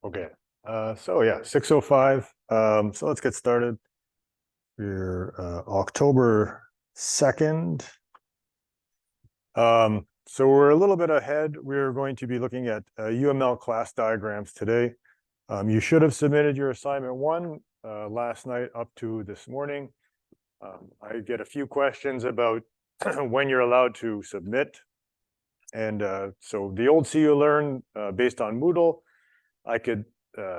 Okay, so yeah, 6:05. So let's get started. We're October 2nd. So we're a little bit ahead. We're going to be looking at UML class diagrams today. You should have submitted your assignment 1 last night up to this morning. I get a few questions about when you're allowed to submit. And so the old See You Learn based on Moodle, I could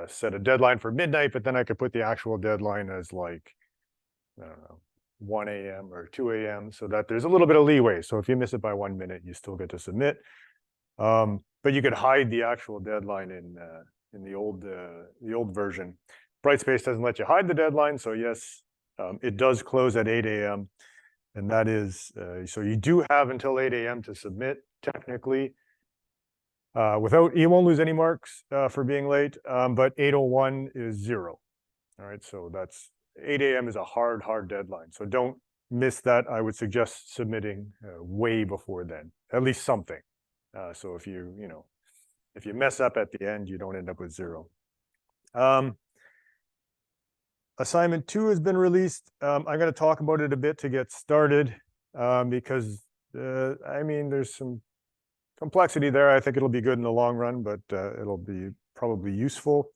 set a deadline for midnight, but then I could put the actual deadline as like, I don't know, 1 a.m. or 2 a.m. so that there's a little bit of leeway. So if you miss it by 1 minute, you still get to submit. But you could hide the actual deadline in the old version. Brightspace doesn't let you hide the deadline. So yes, it does close at 8 a.m. And that is, so you do have until 8 a.m. to submit technically. You won't lose any marks for being late, but 8:01 is 0. All right, so that's 8 a.m. is a hard deadline. So don't miss that. I would suggest submitting way before then, at least something. So if if you mess up at the end, you don't end up with 0. Assignment 2 has been released. I'm going to talk about it a bit to get started because, I mean, there's some complexity there. I think it'll be good in the long run, but it'll be probably useful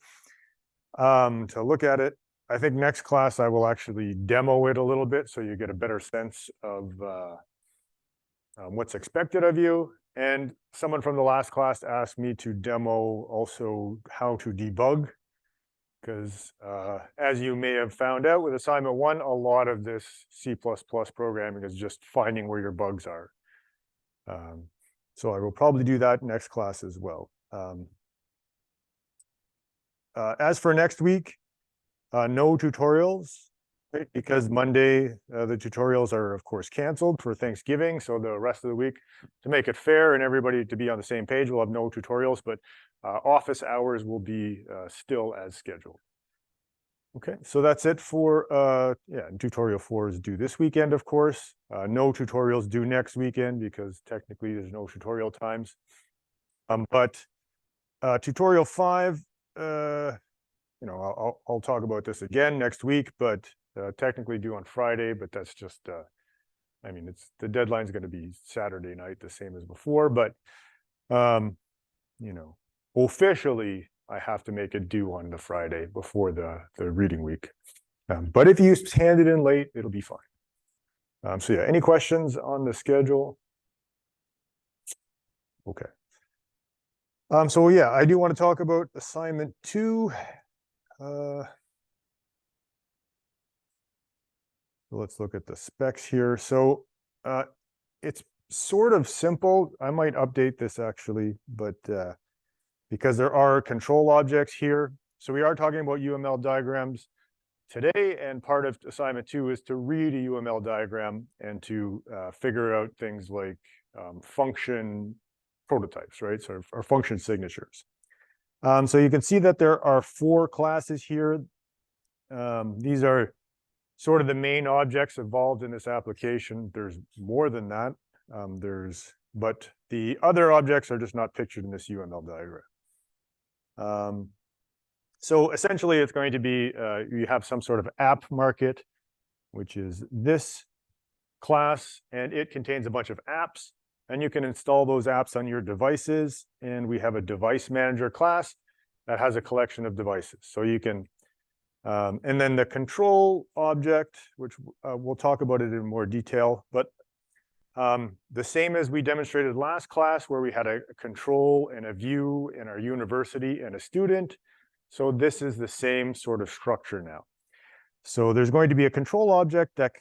to look at it. I think next class I will actually demo it a little bit so you get a better sense of what's expected of you. And someone from the last class asked me to demo also how to debug, because as you may have found out with assignment 1, a lot of this C++ programming is just finding where your bugs are. So I will probably do that next class as well. As for next week, no tutorials, right? Because Monday, the tutorials are, of course, canceled for Thanksgiving. So the rest of the week, to make it fair and everybody to be on the same page, we'll have no tutorials, but office hours will be still as scheduled. Okay, so that's it for, tutorial 4 is due this weekend, of course. No tutorials due next weekend because technically there's no tutorial times. But tutorial 5, I'll talk about this again next week, but technically due on Friday, but that's just, I mean, the deadline's going to be Saturday night, the same as before, but, officially, I have to make it due on the Friday before the reading week. But if you hand it in late, it'll be fine. So yeah, any questions on the schedule? Okay. So yeah, I do want to talk about assignment 2. Let's look at the specs here. So it's sort of simple. I might update this actually, but because there are control objects here. So we are talking about UML diagrams today, and part of assignment 2 is to read a UML diagram and to figure out things like function prototypes, right? So our function signatures. So you can see that there are 4 classes here. These are sort of the main objects involved in this application. There's more than that. But the other objects are just not pictured in this UML diagram. So essentially it's going to be, you have some sort of app market, which is this class, and it contains a bunch of apps, and you can install those apps on your devices. And we have a device manager class that has a collection of devices. So you can, and then the control object, which we'll talk about it in more detail, but the same as we demonstrated last class where we had a control and a view in our university and a student. So this is the same sort of structure now. So there's going to be a control object that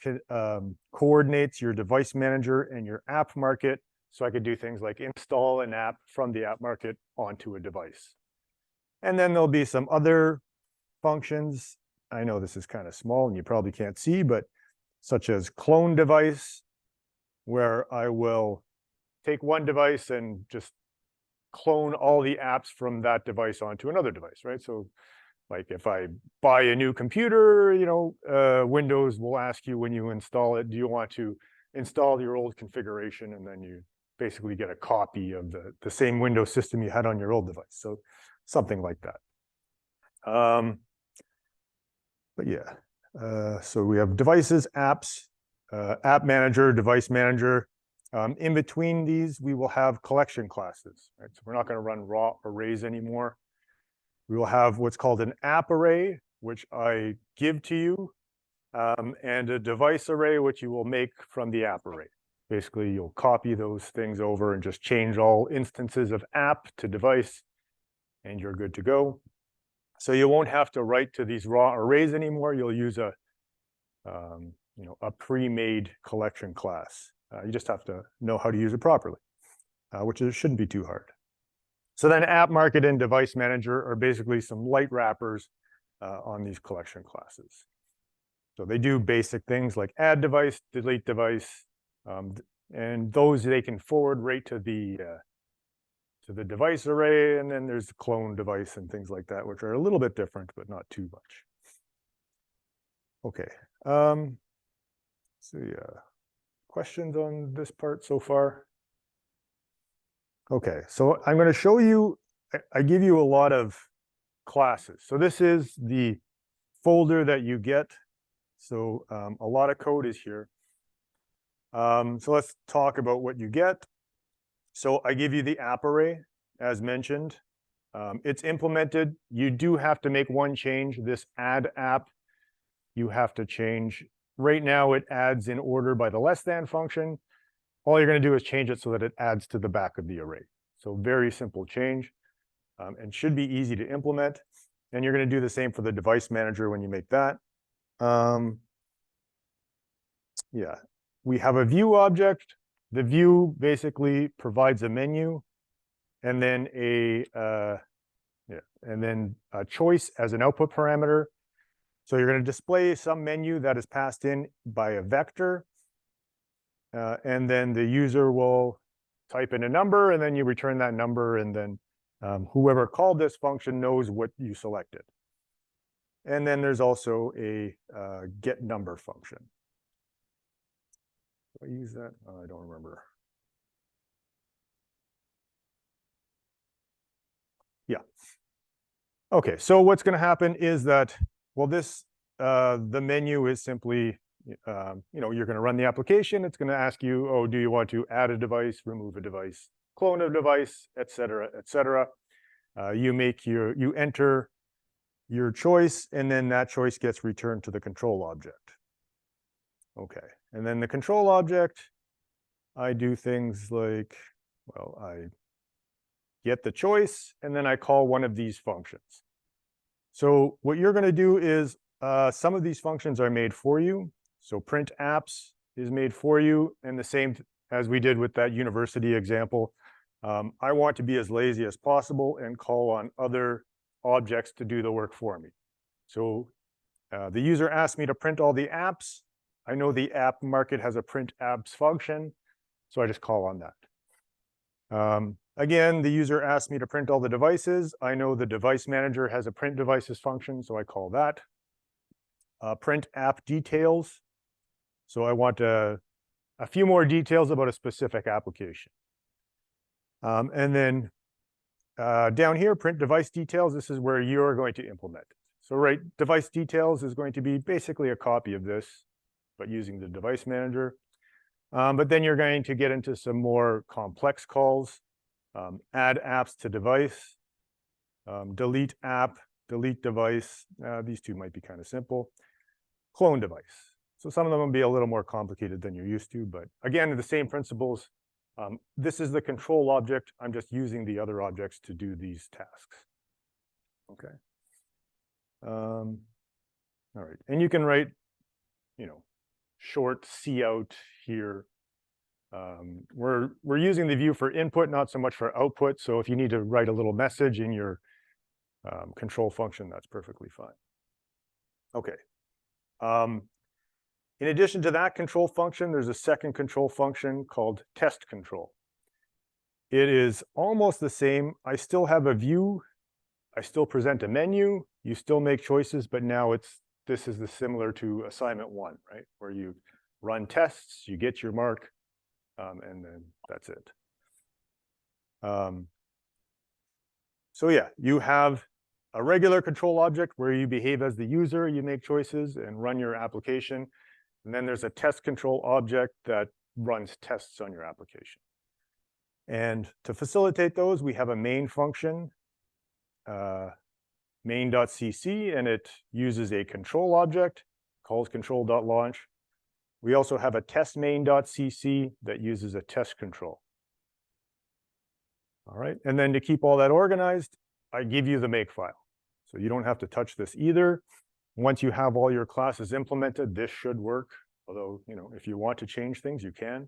coordinates your device manager and your app market. So I could do things like install an app from the app market onto a device. And then there'll be some other functions. I know this is kind of small and you probably can't see, but such as clone device, where I will take one device and just clone all the apps from that device onto another device, right? So like if I buy a new computer, Windows will ask you when you install it, do you want to install your old configuration? And then you basically get a copy of the same Windows system you had on your old device. So something like that. But yeah, so we have devices, apps, app manager, device manager. In between these, we will have collection classes, right? So we're not going to run raw arrays anymore. We will have what's called an app array, which I give to you, and a device array, which you will make from the app array. Basically, you'll copy those things over and just change all instances of app to device, and you're good to go. So you won't have to write to these raw arrays anymore. You'll use a pre-made collection class. You just have to know how to use it properly, which shouldn't be too hard. So then app market and device manager are basically some light wrappers on these collection classes. So they do basic things like add device, delete device, and those they can forward right to the device array, and then there's the clone device and things like that, which are a little bit different, but not too much. Okay. So yeah, questions on this part so far? Okay, so I'm going to show you, I give you a lot of classes. So this is the folder that you get. So a lot of code is here. So let's talk about what you get. So I give you the app array, as mentioned. It's implemented. You do have to make one change. This add app, you have to change. Right now, it adds in order by the less than function. All you're going to do is change it so that it adds to the back of the array. So very simple change, and should be easy to implement. And you're going to do the same for the device manager when you make that. Yeah, we have a view object. The view basically provides a menu, and then a choice as an output parameter. So you're going to display some menu that is passed in by a vector, and then the user will type in a number, and then you return that number, and then whoever called this function knows what you selected. And then there's also a get number function. Do I use that? Oh, I don't remember. Yeah. Okay, so what's going to happen is that, well, this the menu is simply, you're going to run the application. It's going to ask you, oh, do you want to add a device, remove a device, clone a device, et cetera, et cetera. You enter your choice, and then that choice gets returned to the control object. Okay, and then the control object, I do things like, well, I get the choice, and then I call one of these functions. So what you're going to do is some of these functions are made for you. So print apps is made for you, and the same as we did with that university example. I want to be as lazy as possible and call on other objects to do the work for me. So the user asked me to print all the apps. I know the app market has a print apps function, so I just call on that. Again, the user asked me to print all the devices. I know the device manager has a print devices function, so I call that. Print app details. So I want a few more details about a specific application. And then down here, print device details. This is where you're going to implement it. So device details is going to be basically a copy of this, but using the device manager. But then you're going to get into some more complex calls. Add apps to device, delete app, delete device. These two might be kind of simple. Clone device. So some of them will be a little more complicated than you're used to, but again, the same principles. This is the control object. I'm just using the other objects to do these tasks. Okay. All right, and you can write, short cout here. We're using the view for input, not so much for output. So if you need to write a little message in your control function, that's perfectly fine. Okay. In addition to that control function, there's a second control function called test control. It is almost the same. I still have a view. I still present a menu. You still make choices, but now this is similar to assignment 1, right? Where you run tests, you get your mark, and then that's it. So yeah, you have a regular control object where you behave as the user, you make choices and run your application. And then there's a test control object that runs tests on your application. And to facilitate those, we have a main function, main.cc, and it uses a control object, calls control.launch. We also have a test main.cc that uses a test control. All right, and then to keep all that organized, I give you the makefile. So you don't have to touch this either. Once you have all your classes implemented, this should work. Although, if you want to change things, you can.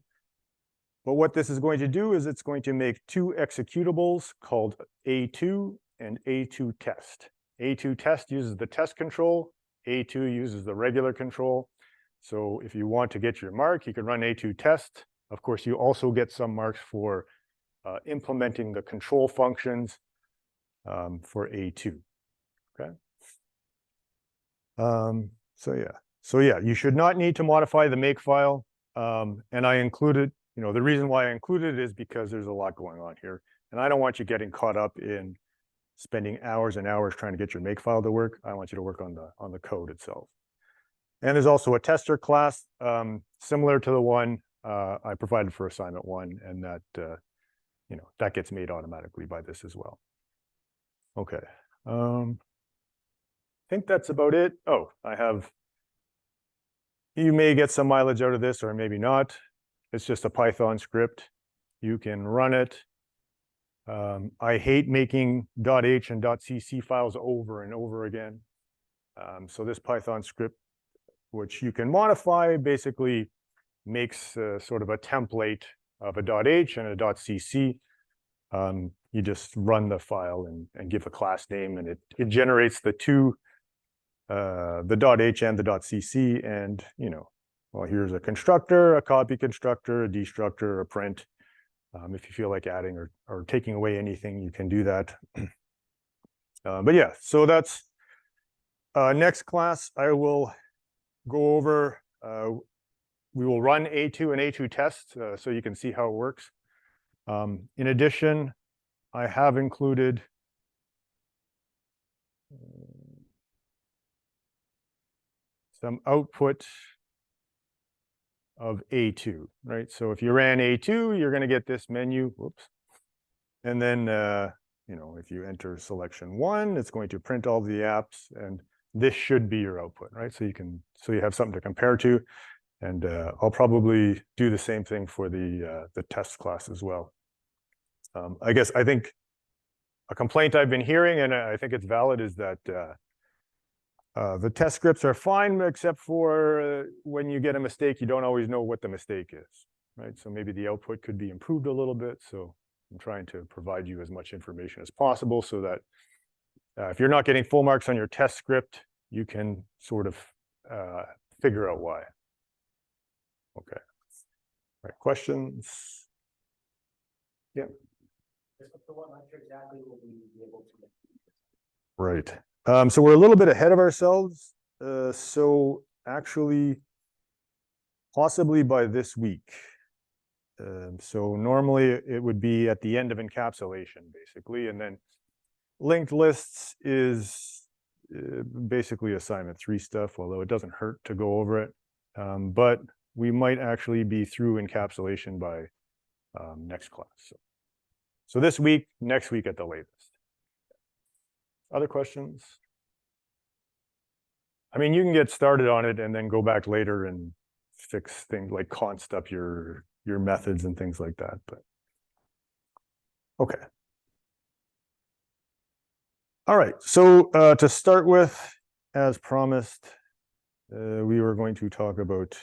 But what this is going to do is it's going to make two executables called A2 and A2 test. A2 test uses the test control. A2 uses the regular control. So if you want to get your mark, you can run A2 test. Of course, you also get some marks for implementing the control functions for A2. Okay. So yeah, you should not need to modify the makefile. And I included, the reason why I included it is because there's a lot going on here. And I don't want you getting caught up in spending hours and hours trying to get your makefile to work. I want you to work on the code itself. And there's also a tester class similar to the one I provided for assignment 1, and that that gets made automatically by this as well. Okay. I think that's about it. Oh, you may get some mileage out of this or maybe not. It's just a Python script. You can run it. I hate making .h and .cc files over and over again. So this Python script, which you can modify, basically makes sort of a template of a .h and a .cc. You just run the file and give a class name, and it generates the two, the .h and the .cc, and well, here's a constructor, a copy constructor, a destructor, a print. If you feel like adding or taking away anything, you can do that. But yeah, so that's next class. I will go over, we will run A2 and A2 tests so you can see how it works. In addition, I have included some output of A2, right? So if you ran A2, you're going to get this menu, whoops. And then, if you enter selection 1, it's going to print all the apps, and this should be your output, right? So you have something to compare to. And I'll probably do the same thing for the test class as well. I think a complaint I've been hearing, and I think it's valid, is that the test scripts are fine, except for when you get a mistake, you don't always know what the mistake is, right? So maybe the output could be improved a little bit. So I'm trying to provide you as much information as possible so that if you're not getting full marks on your test script, you can sort of figure out why. Okay. All right, questions? Yeah. Right. So we're a little bit ahead of ourselves. So actually, possibly by this week. So normally it would be at the end of encapsulation, basically, and then linked lists is basically assignment 3 stuff, although it doesn't hurt to go over it. But we might actually be through encapsulation by next class. So this week, next week at the latest. Other questions? I mean, you can get started on it and then go back later and fix things like const up your methods and things like that. But okay. All right. So to start with, as promised, we were going to talk about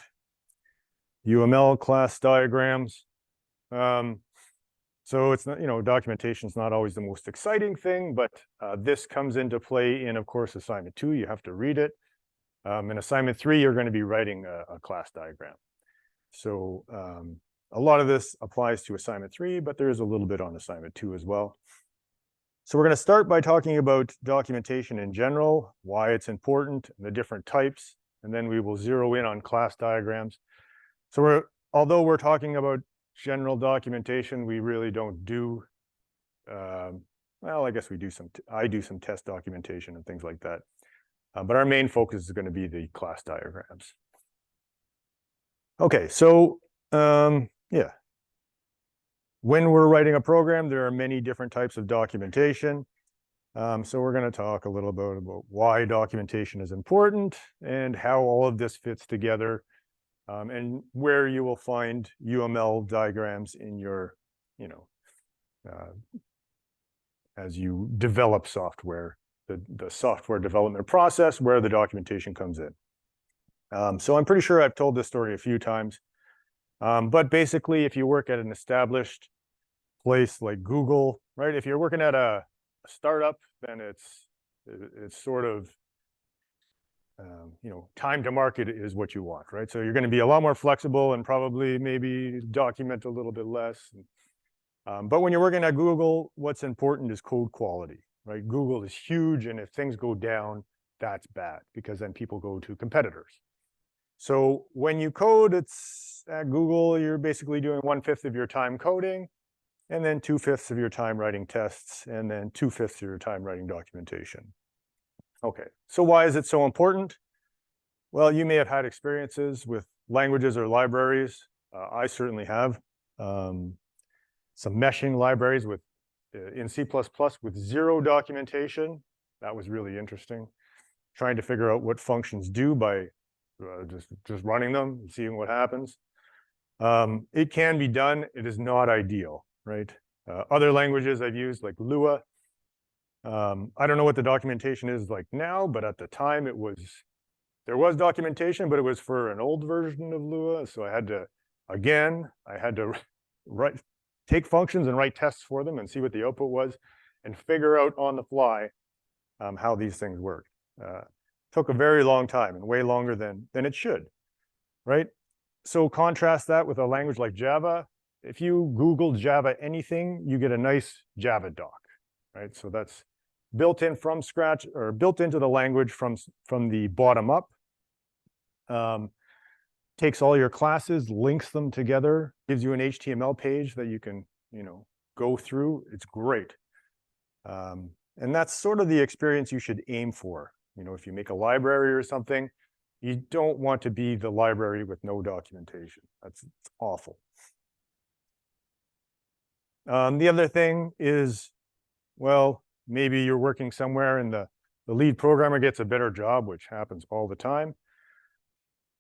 UML class diagrams. So it's not, documentation is not always the most exciting thing, but this comes into play in, of course, assignment 2. You have to read it. In assignment 3, you're going to be writing a class diagram. So a lot of this applies to assignment 3, but there is a little bit on assignment 2 as well. So we're going to start by talking about documentation in general, why it's important, and the different types, and then we will zero in on class diagrams. So although we're talking about general documentation, we really don't do well, I guess I do some test documentation and things like that. But our main focus is going to be the class diagrams. Okay, so yeah. When we're writing a program, there are many different types of documentation. So we're going to talk a little bit about why documentation is important and how all of this fits together, and where you will find UML diagrams in your, as you develop software, the software development process where the documentation comes in. So I'm pretty sure I've told this story a few times, but basically if you work at an established place like Google, right? If you're working at a startup, then it's sort of, time to market is what you want, right? So you're going to be a lot more flexible and probably maybe document a little bit less. But when you're working at Google, what's important is code quality, right? Google is huge, and if things go down, that's bad because then people go to competitors. So when you code, it's at Google, you're basically doing 1/5 of your time coding, and then 2/5 of your time writing tests, and then 2/5 of your time writing documentation. Okay, so why is it so important? Well, you may have had experiences with languages or libraries. I certainly have. Some meshing libraries in C++ with 0 documentation. That was really interesting. Trying to figure out what functions do by just running them and seeing what happens. It can be done. It is not ideal, right? Other languages I've used, like Lua, I don't know what the documentation is like now, but at the time there was documentation, but it was for an old version of Lua. So I had to take functions and write tests for them and see what the output was and figure out on the fly how these things work. Took a very long time and way longer than it should, right? So contrast that with a language like Java. If you Google Java anything, you get a nice Java doc, right? So that's built in from scratch or built into the language from the bottom up. Takes all your classes, links them together, gives you an HTML page that you can, go through. It's great. And that's sort of the experience you should aim for. If you make a library or something, you don't want to be the library with no documentation. It's awful. The other thing is, well, maybe you're working somewhere and the lead programmer gets a better job, which happens all the time.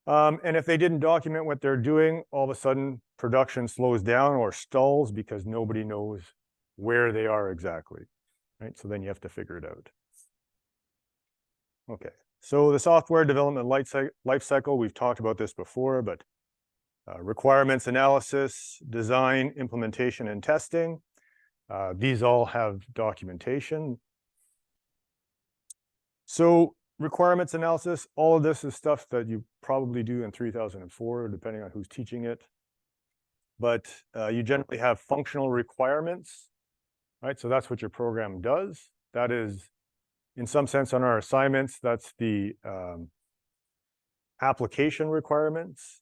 And if they didn't document what they're doing, all of a sudden production slows down or stalls because nobody knows where they are exactly, right? So then you have to figure it out. Okay, so the software development life cycle, we've talked about this before, but requirements analysis, design, implementation, and testing. These all have documentation. So requirements analysis, all of this is stuff that you probably do in 3004, depending on who's teaching it. But you generally have functional requirements, right? So that's what your program does. That is, in some sense, on our assignments, that's the application requirements,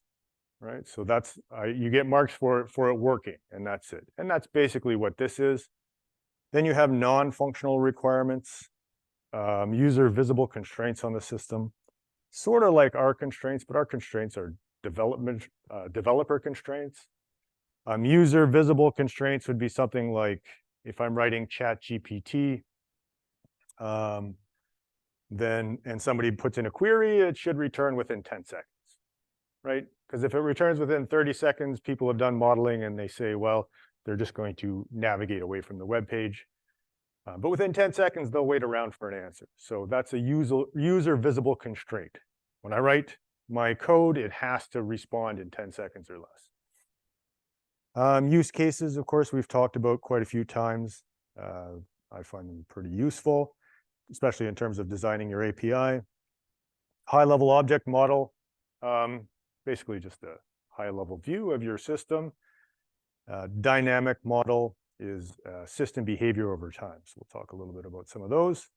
right? So that's, you get marks for it working, and that's it. And that's basically what this is. Then you have non-functional requirements. User visible constraints on the system, sort of like our constraints, but our constraints are developer constraints. User visible constraints would be something like if I'm writing ChatGPT, and somebody puts in a query, it should return within 10 seconds, right? Because if it returns within 30 seconds, people have done modeling and they say, well, they're just going to navigate away from the web page. But within 10 seconds, they'll wait around for an answer. So that's a user visible constraint. When I write my code, it has to respond in 10 seconds or less. Use cases, of course, we've talked about quite a few times. I find them pretty useful, especially in terms of designing your API. High-level object model, basically just a high-level view of your system. Dynamic model is system behavior over time. So we'll talk a little bit about some of those.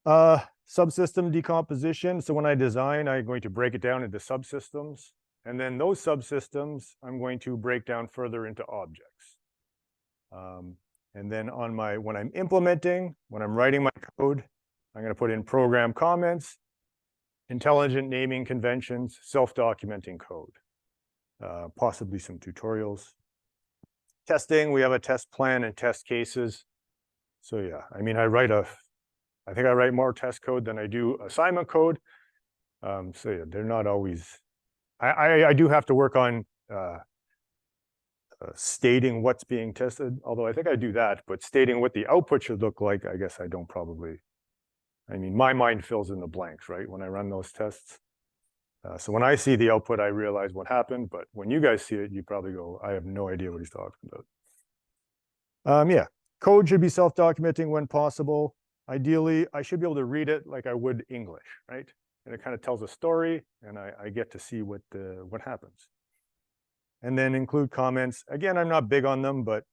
Subsystem decomposition. So when I design, I'm going to break it down into subsystems. And then those subsystems, I'm going to break down further into objects. And then on when I'm implementing, when I'm writing my code, I'm going to put in program comments, intelligent naming conventions, self-documenting code, possibly some tutorials. Testing, we have a test plan and test cases. So yeah, I mean, I think I write more test code than I do assignment code. So yeah, they're not always, I do have to work on stating what's being tested, although I think I do that, but stating what the output should look like, I guess I don't probably. I mean, my mind fills in the blanks, right, when I run those tests. So when I see the output, I realize what happened, but when you guys see it, you probably go, I have no idea what he's talking about. Yeah, code should be self-documenting when possible. Ideally, I should be able to read it like I would English, right? And it kind of tells a story, and I get to see what happens. And then include comments. Again, I'm not big on them, but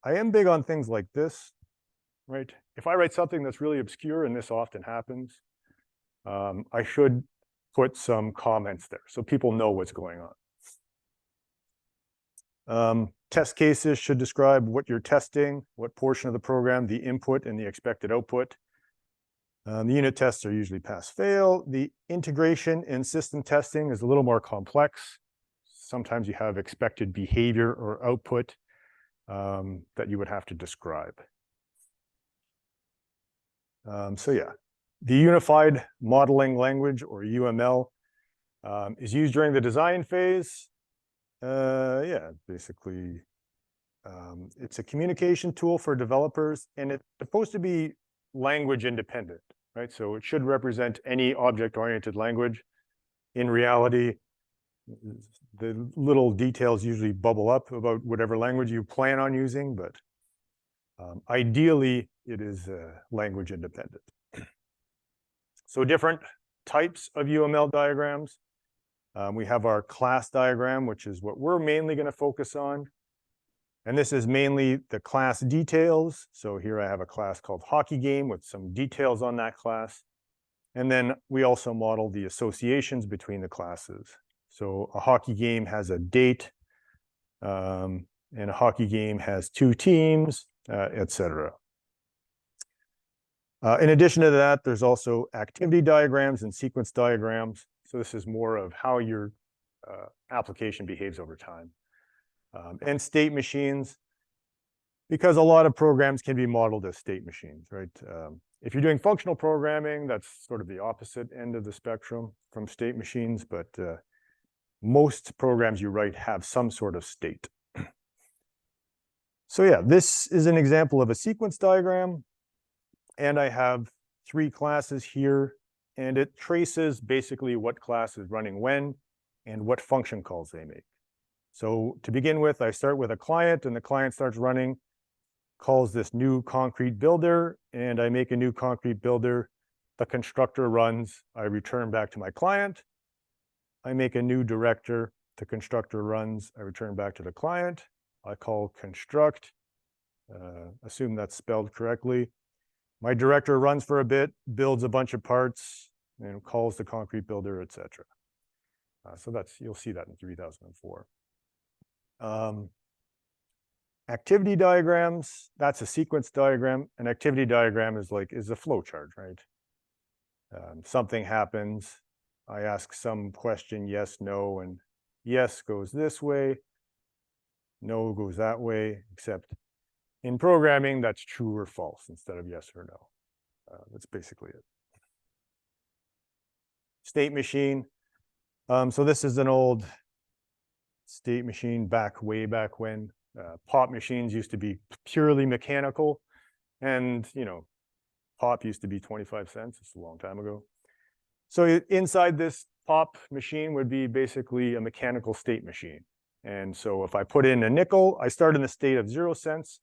I am big on things like this, right? If I write something that's really obscure, and this often happens, I should put some comments there so people know what's going on. Test cases should describe what you're testing, what portion of the program, the input and the expected output. The unit tests are usually pass-fail. The integration and system testing is a little more complex. Sometimes you have expected behavior or output that you would have to describe. So yeah, the Unified Modeling Language, or UML, is used during the design phase. Yeah, basically, it's a communication tool for developers, and it's supposed to be language independent, right? So it should represent any object-oriented language. In reality, the little details usually bubble up about whatever language you plan on using, but ideally, it is language independent. So different types of UML diagrams. We have our class diagram, which is what we're mainly going to focus on. And this is mainly the class details. So here I have a class called Hockey Game with some details on that class. And then we also model the associations between the classes. So a hockey game has a date, and a hockey game has 2 teams, etc. In addition to that, there's also activity diagrams and sequence diagrams. So this is more of how your application behaves over time. And state machines, because a lot of programs can be modeled as state machines, right? If you're doing functional programming, that's sort of the opposite end of the spectrum from state machines, but most programs you write have some sort of state. So yeah, this is an example of a sequence diagram. And I have 3 classes here, and it traces basically what class is running when and what function calls they make. So to begin with, I start with a client, and the client starts running, calls this new concrete builder, and I make a new concrete builder. The constructor runs, I return back to my client. I make a new director, the constructor runs, I return back to the client. I call construct, assume that's spelled correctly. My director runs for a bit, builds a bunch of parts, and calls the concrete builder, etc. So you'll see that in 3004. Activity diagrams, that's a sequence diagram. An activity diagram is a flow chart, right? Something happens, I ask some question, yes, no, and yes goes this way, no goes that way, except in programming, that's true or false instead of yes or no. That's basically it. State machine. So this is an old state machine way back when. Pop machines used to be purely mechanical, and pop used to be 25 cents. It's a long time ago. So inside this pop machine would be basically a mechanical state machine. And so if I put in a nickel, I start in the state of 0 cents.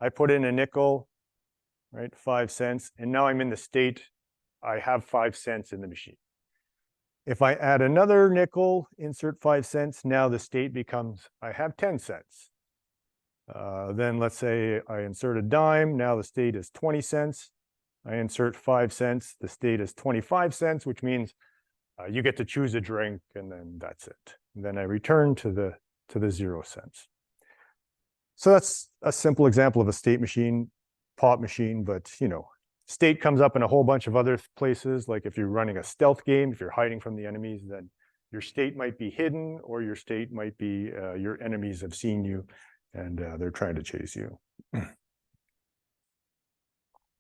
I put in a nickel, right, 5 cents, and now I'm in the state, I have 5 cents in the machine. If I add another nickel, insert 5 cents, now the state becomes, I have 10 cents. Then let's say I insert a dime, now the state is 20 cents. I insert 5 cents, the state is 25 cents, which means you get to choose a drink, and then that's it. And then I return to the 0 cents. So that's a simple example of a state machine, pop machine, but state comes up in a whole bunch of other places. Like if you're running a stealth game, if you're hiding from the enemies, then your state might be hidden, or your state might be your enemies have seen you and they're trying to chase you.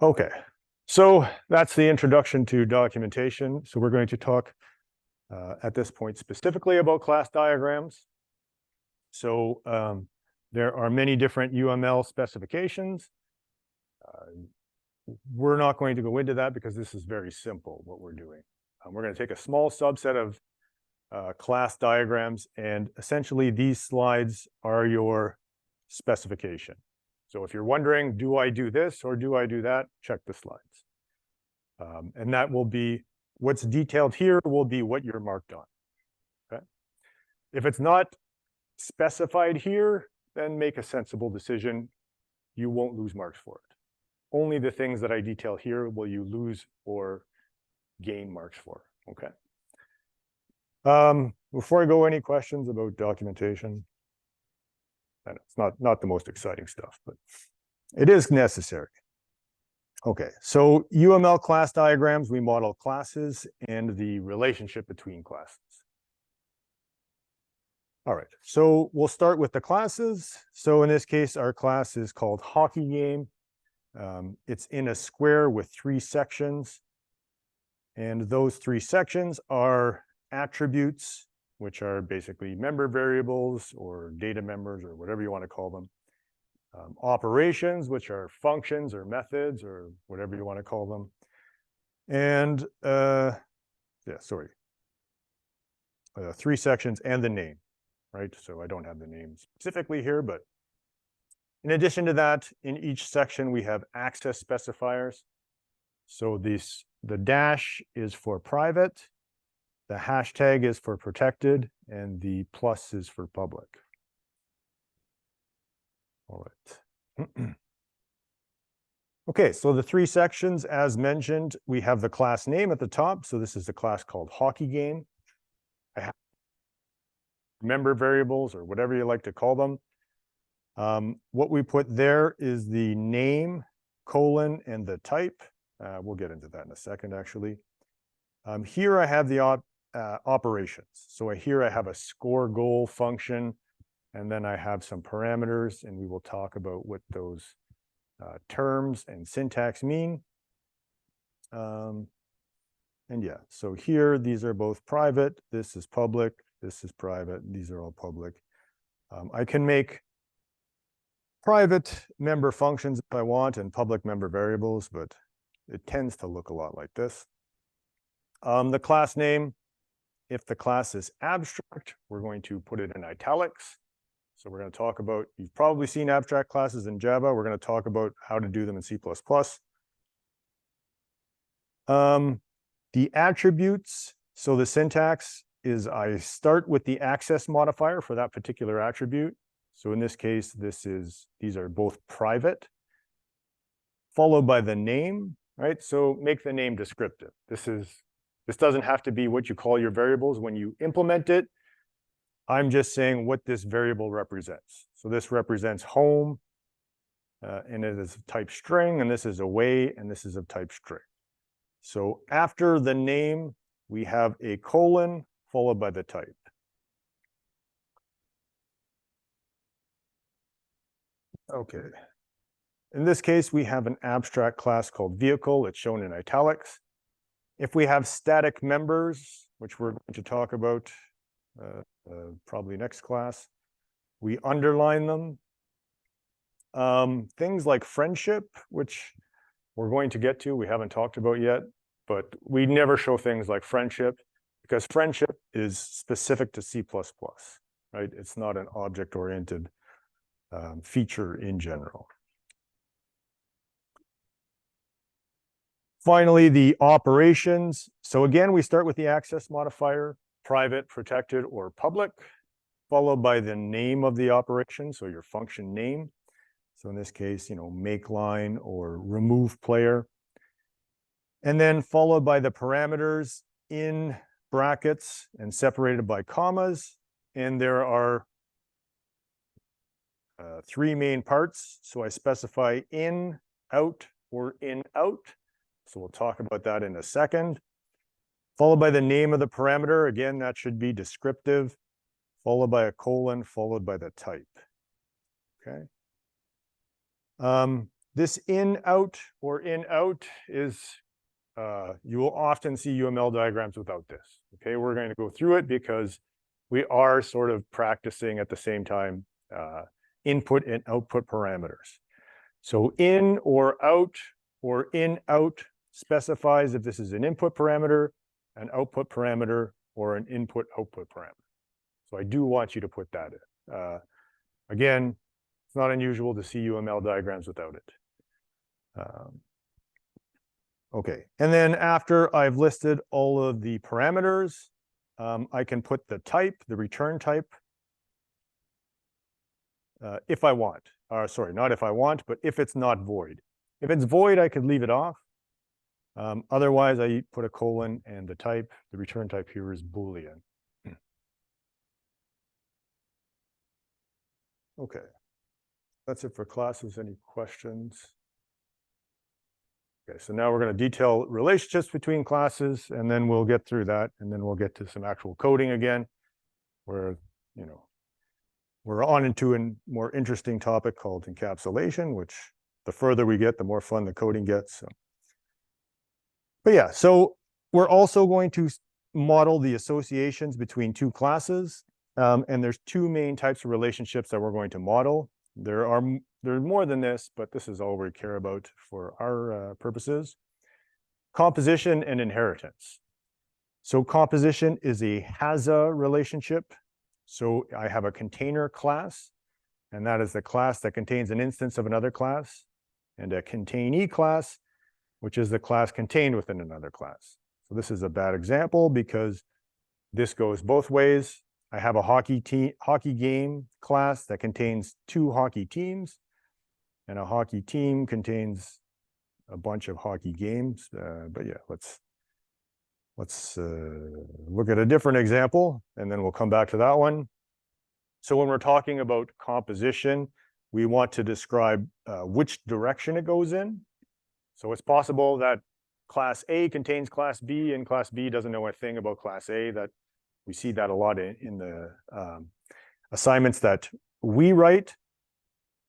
Okay, so that's the introduction to documentation. So we're going to talk at this point specifically about class diagrams. So there are many different UML specifications. We're not going to go into that because this is very simple what we're doing. We're going to take a small subset of class diagrams, and essentially these slides are your specification. So if you're wondering, do I do this or do I do that? Check the slides. And that will be, what's detailed here will be what you're marked on. Okay? If it's not specified here, then make a sensible decision. You won't lose marks for it. Only the things that I detail here will you lose or gain marks for, okay? Before I go, any questions about documentation? And it's not the most exciting stuff, but it is necessary. Okay, so UML class diagrams, we model classes and the relationship between classes. All right, so we'll start with the classes. So in this case, our class is called Hockey Game. It's in a square with 3 sections. And those 3 sections are attributes, which are basically member variables or data members or whatever you want to call them. Operations, which are functions or methods or whatever you want to call them. And 3 sections and the name, right? So I don't have the name specifically here, but in addition to that, in each section, we have access specifiers. So the dash is for private, the hashtag is for protected, and the plus is for public. All right. Okay, so the 3 sections, as mentioned, we have the class name at the top. So this is the class called Hockey Game. I have member variables or whatever you like to call them. What we put there is the name, colon, and the type. We'll get into that in a second, actually. Here I have the operations. So here I have a score goal function, and then I have some parameters, and we will talk about what those terms and syntax mean. And yeah, so here, these are both private. This is public. This is private. These are all public. I can make private member functions if I want and public member variables, but it tends to look a lot like this. The class name, if the class is abstract, we're going to put it in italics. So we're going to talk about, you've probably seen abstract classes in Java. We're going to talk about how to do them in C++. The attributes, so the syntax is I start with the access modifier for that particular attribute. So in this case, these are both private, followed by the name, right? So make the name descriptive. This doesn't have to be what you call your variables when you implement it. I'm just saying what this variable represents. So this represents home, and it is of type string, and this is away, and this is of type string. So after the name, we have a colon followed by the type. Okay. In this case, we have an abstract class called vehicle. It's shown in italics. If we have static members, which we're going to talk about probably next class, we underline them. Things like friendship, which we're going to get to, we haven't talked about yet, but we never show things like friendship because friendship is specific to C++, right? It's not an object-oriented feature in general. Finally, the operations. So again, we start with the access modifier, private, protected, or public, followed by the name of the operation, so your function name. So in this case, make line or remove player. And then followed by the parameters in brackets and separated by commas. And there are three main parts. So I specify in, out, or in, out. So we'll talk about that in a second. Followed by the name of the parameter. Again, that should be descriptive, followed by a colon, followed by the type. Okay. This in, out, or in, out is, you will often see UML diagrams without this. Okay, we're going to go through it because we are sort of practicing at the same time input and output parameters. So in or in out specifies if this is an input parameter, an output parameter, or an input output parameter. So I do want you to put that in. Again, it's not unusual to see UML diagrams without it. Okay, and then after I've listed all of the parameters, I can put the type, the return type, if I want. Sorry, not if I want, but if it's not void. If it's void, I could leave it off. Otherwise, I put a colon and the type. The return type here is Boolean. Okay, that's it for classes. Any questions? Okay, so now we're going to detail relationships between classes, and then we'll get through that, and then we'll get to some actual coding again, where, you know, we're on into a more interesting topic called encapsulation, which the further we get, the more fun the coding gets. So. But yeah, so we're also going to model the associations between two classes, and there's two main types of relationships that we're going to model. There's more than this, but this is all we care about for our purposes. Composition and inheritance. So composition is a has-a relationship. So I have a container class, and that is the class that contains an instance of another class, and a containee class, which is the class contained within another class. So this is a bad example because this goes both ways. I have a hockey game class that contains two hockey teams, and a hockey team contains a bunch of hockey games. But yeah, let's look at a different example, and then we'll come back to that one. So when we're talking about composition, we want to describe which direction it goes in. So it's possible that class A contains class B, and class B doesn't know a thing about class A. That we see that a lot in the assignments that we write.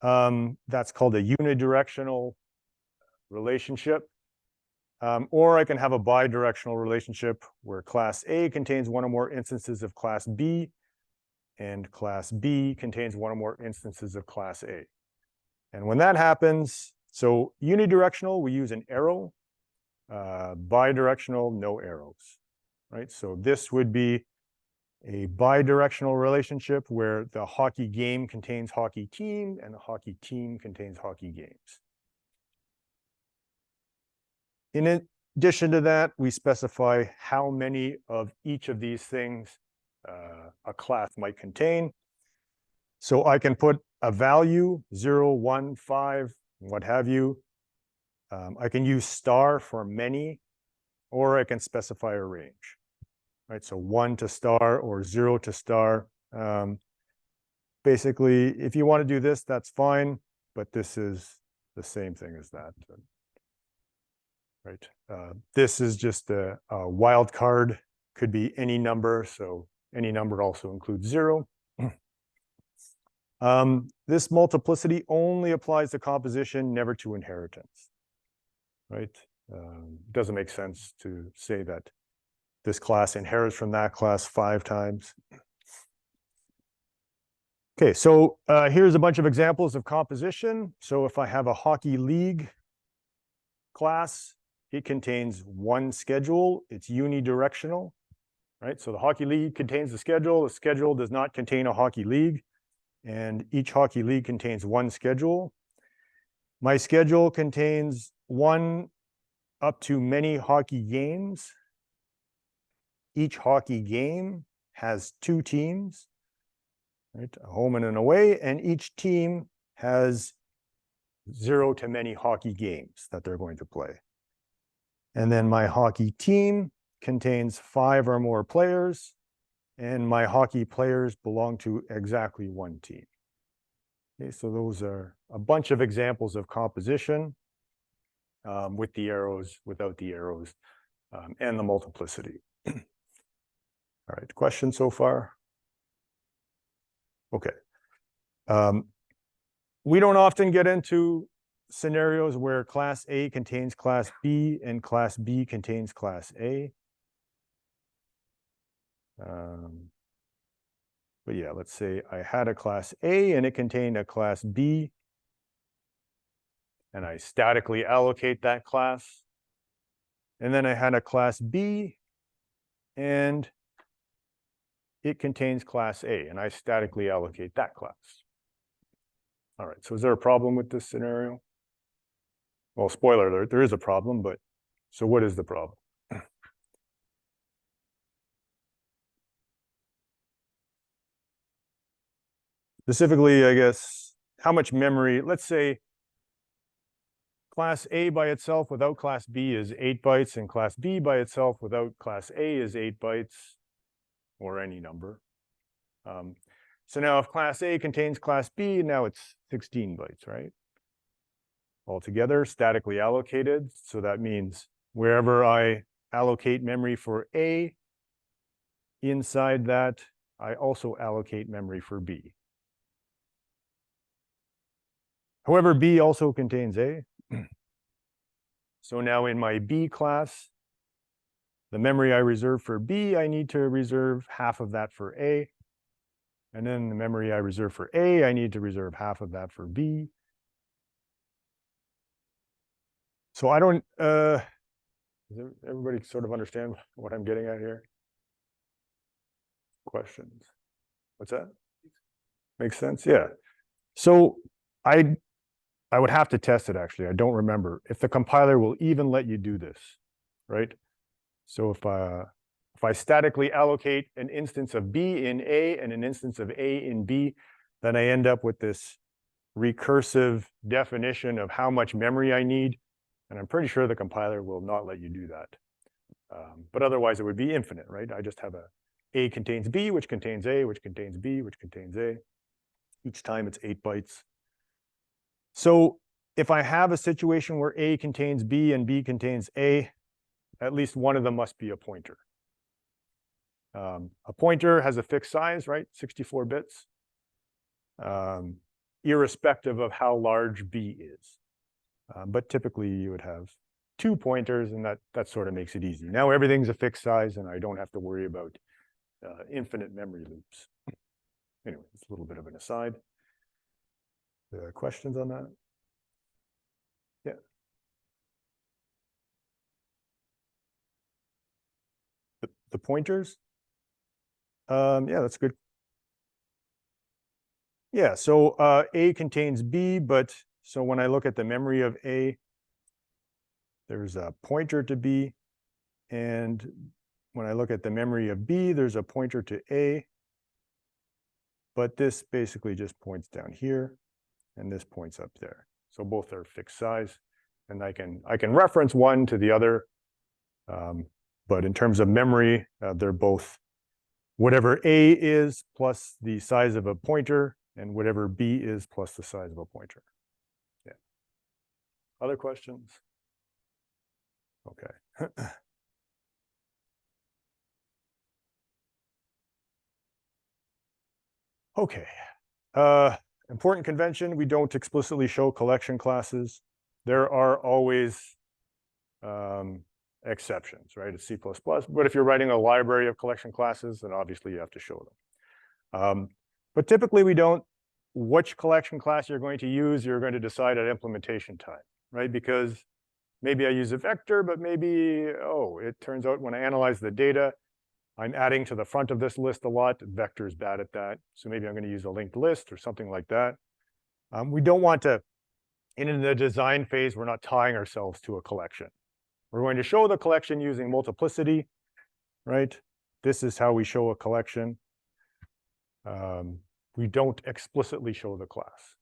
That's called a unidirectional relationship. Or I can have a bidirectional relationship where class A contains one or more instances of class B, and class B contains one or more instances of class A. And when that happens, so unidirectional, we use an arrow. Bidirectional, no arrows, right? So this would be a bidirectional relationship where the hockey game contains hockey team, and the hockey team contains hockey games. In addition to that, we specify how many of each of these things a class might contain. So I can put a value, 0, 1, 5, what have you. I can use star for many, or I can specify a range, right? So 1 to star or 0 to star. Basically, if you want to do this, that's fine, but this is the same thing as that. Right. This is just a wild card, could be any number. So any number also includes 0. This multiplicity only applies to composition, never to inheritance. Right. Doesn't make sense to say that this class inherits from that class 5 times. Okay, so here's a bunch of examples of composition. So if I have a hockey league class, it contains one schedule. It's unidirectional, right? So the hockey league contains the schedule. The schedule does not contain a hockey league, and each hockey league contains one schedule. My schedule contains one up to many hockey games. Each hockey game has 2 teams, right? A home and an away, and each team has 0 to many hockey games that they're going to play. And then my hockey team contains 5 or more players, and my hockey players belong to exactly one team. Okay, so those are a bunch of examples of composition with the arrows, without the arrows, and the multiplicity. All right, questions so far? Okay. We don't often get into scenarios where class A contains class B and class B contains class A. But yeah, let's say I had a class A and it contained a class B, and I statically allocate that class. And then I had a class B and it contains class A, and I statically allocate that class. All right, so is there a problem with this scenario? Well, spoiler alert, there is a problem, but so what is the problem? Specifically, I guess, how much memory, let's say class A by itself without class B is 8 bytes, and class B by itself without class A is 8 bytes, or any number. So now if class A contains class B, now it's 16 bytes, right? Altogether, statically allocated. So that means wherever I allocate memory for A, inside that, I also allocate memory for B. However, B also contains A. So now in my B class, the memory I reserve for B, I need to reserve half of that for A. And then the memory I reserve for A, I need to reserve half of that for B. So I don't, does everybody sort of understand what I'm getting at here? Questions? What's that? Makes sense? Yeah. So I would have to test it, actually. I don't remember if the compiler will even let you do this, right? So if I statically allocate an instance of B in A and an instance of A in B, then I end up with this recursive definition of how much memory I need. And I'm pretty sure the compiler will not let you do that. But otherwise, it would be infinite, right? I just have A contains B, which contains A, which contains B, which contains A. Each time it's 8 bytes. So if I have a situation where A contains B and B contains A, at least one of them must be a pointer. A pointer has a fixed size, right? 64 bits, irrespective of how large B is. But typically you would have 2 pointers, and that sort of makes it easy. Now everything's a fixed size, and I don't have to worry about infinite memory loops. Anyway, it's a little bit of an aside. Questions on that? Yeah. The pointers? Yeah, that's good. Yeah, so A contains B, but so when I look at the memory of A, there's a pointer to B. And when I look at the memory of B, there's a pointer to A. But this basically just points down here, and this points up there. So both are fixed size, and I can reference one to the other. But in terms of memory, they're both whatever A is plus the size of a pointer, and whatever B is plus the size of a pointer. Yeah. Other questions? Okay. Okay. Important convention, we don't explicitly show collection classes. There are always exceptions, right? It's C++, but if you're writing a library of collection classes, then obviously you have to show them. But typically we don't. Which collection class you're going to use, you're going to decide at implementation time, right? Because maybe I use a vector, but maybe, oh, it turns out when I analyze the data, I'm adding to the front of this list a lot. Vector is bad at that. So maybe I'm going to use a linked list or something like that. We don't want to, in the design phase, we're not tying ourselves to a collection. We're going to show the collection using multiplicity, right? This is how we show a collection. We don't explicitly show the class.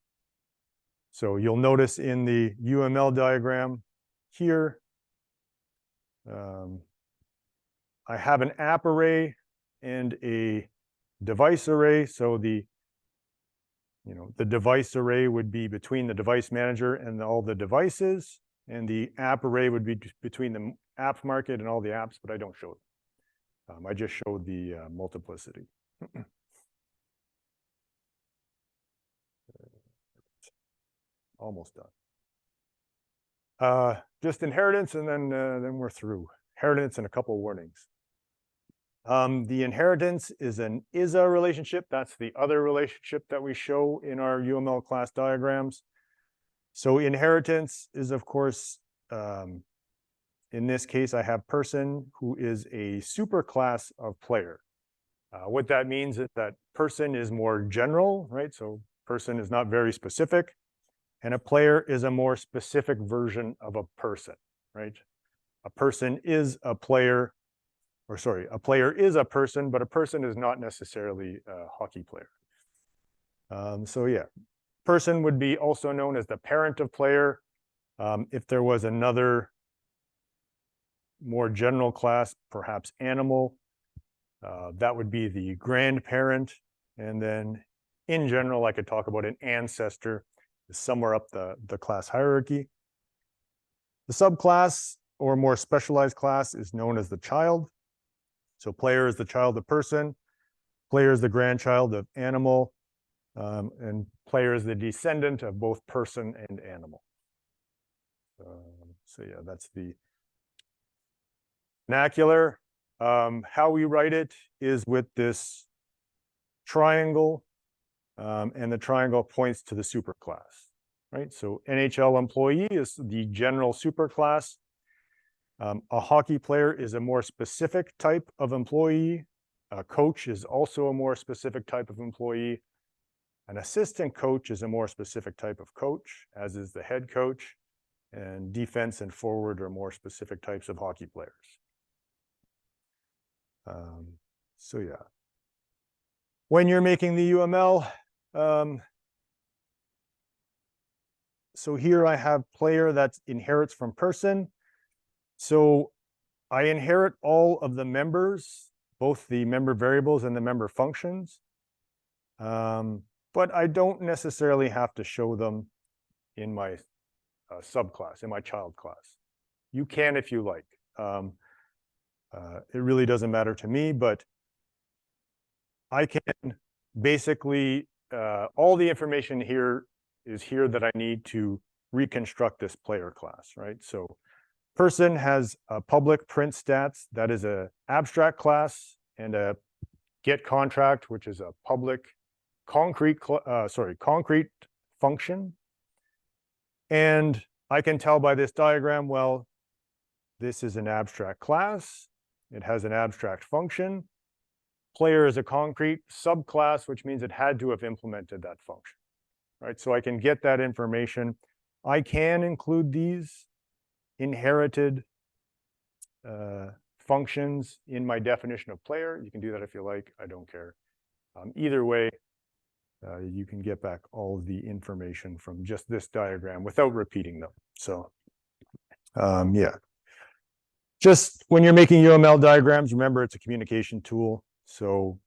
So you'll notice in the UML diagram here, I have an app array and a device array. So the the device array would be between the device manager and all the devices, and the app array would be between the app market and all the apps, but I don't show them. I just show the multiplicity. Almost done. Just inheritance, and then we're through. Inheritance and a couple warnings. The inheritance is an ISA relationship. That's the other relationship that we show in our UML class diagrams. So inheritance is, of course, in this case, I have person who is a superclass of player. What that means is that person is more general, right? So person is not very specific, and a player is a more specific version of a person, right? A person is a player, or sorry, a player is a person, but a person is not necessarily a hockey player. So yeah, person would be also known as the parent of player. If there was another more general class, perhaps animal, that would be the grandparent. And then in general, I could talk about an ancestor somewhere up the class hierarchy. The subclass or more specialized class is known as the child. So player is the child of person, player is the grandchild of animal, and player is the descendant of both person and animal. So yeah, that's the vernacular. How we write it is with this triangle, and the triangle points to the superclass, right? So NHL employee is the general superclass. A hockey player is a more specific type of employee. A coach is also a more specific type of employee. An assistant coach is a more specific type of coach, as is the head coach. And defense and forward are more specific types of hockey players. So yeah. When you're making the UML, so here I have player that inherits from person. So I inherit all of the members, both the member variables and the member functions. But I don't necessarily have to show them in my subclass, in my child class. You can if you like. It really doesn't matter to me, but I can basically, all the information here is here that I need to reconstruct this player class, right? So person has a public print stats, that is a abstract class, and a get contract, which is a public concrete function. And I can tell by this diagram, well, this is an abstract class. It has an abstract function. Player is a concrete subclass, which means it had to have implemented that function, right? So I can get that information. I can include these inherited functions in my definition of player. You can do that if you like. I don't care. Either way, you can get back all the information from just this diagram without repeating them. So yeah. Just when you're making UML diagrams, remember it's a communication tool. So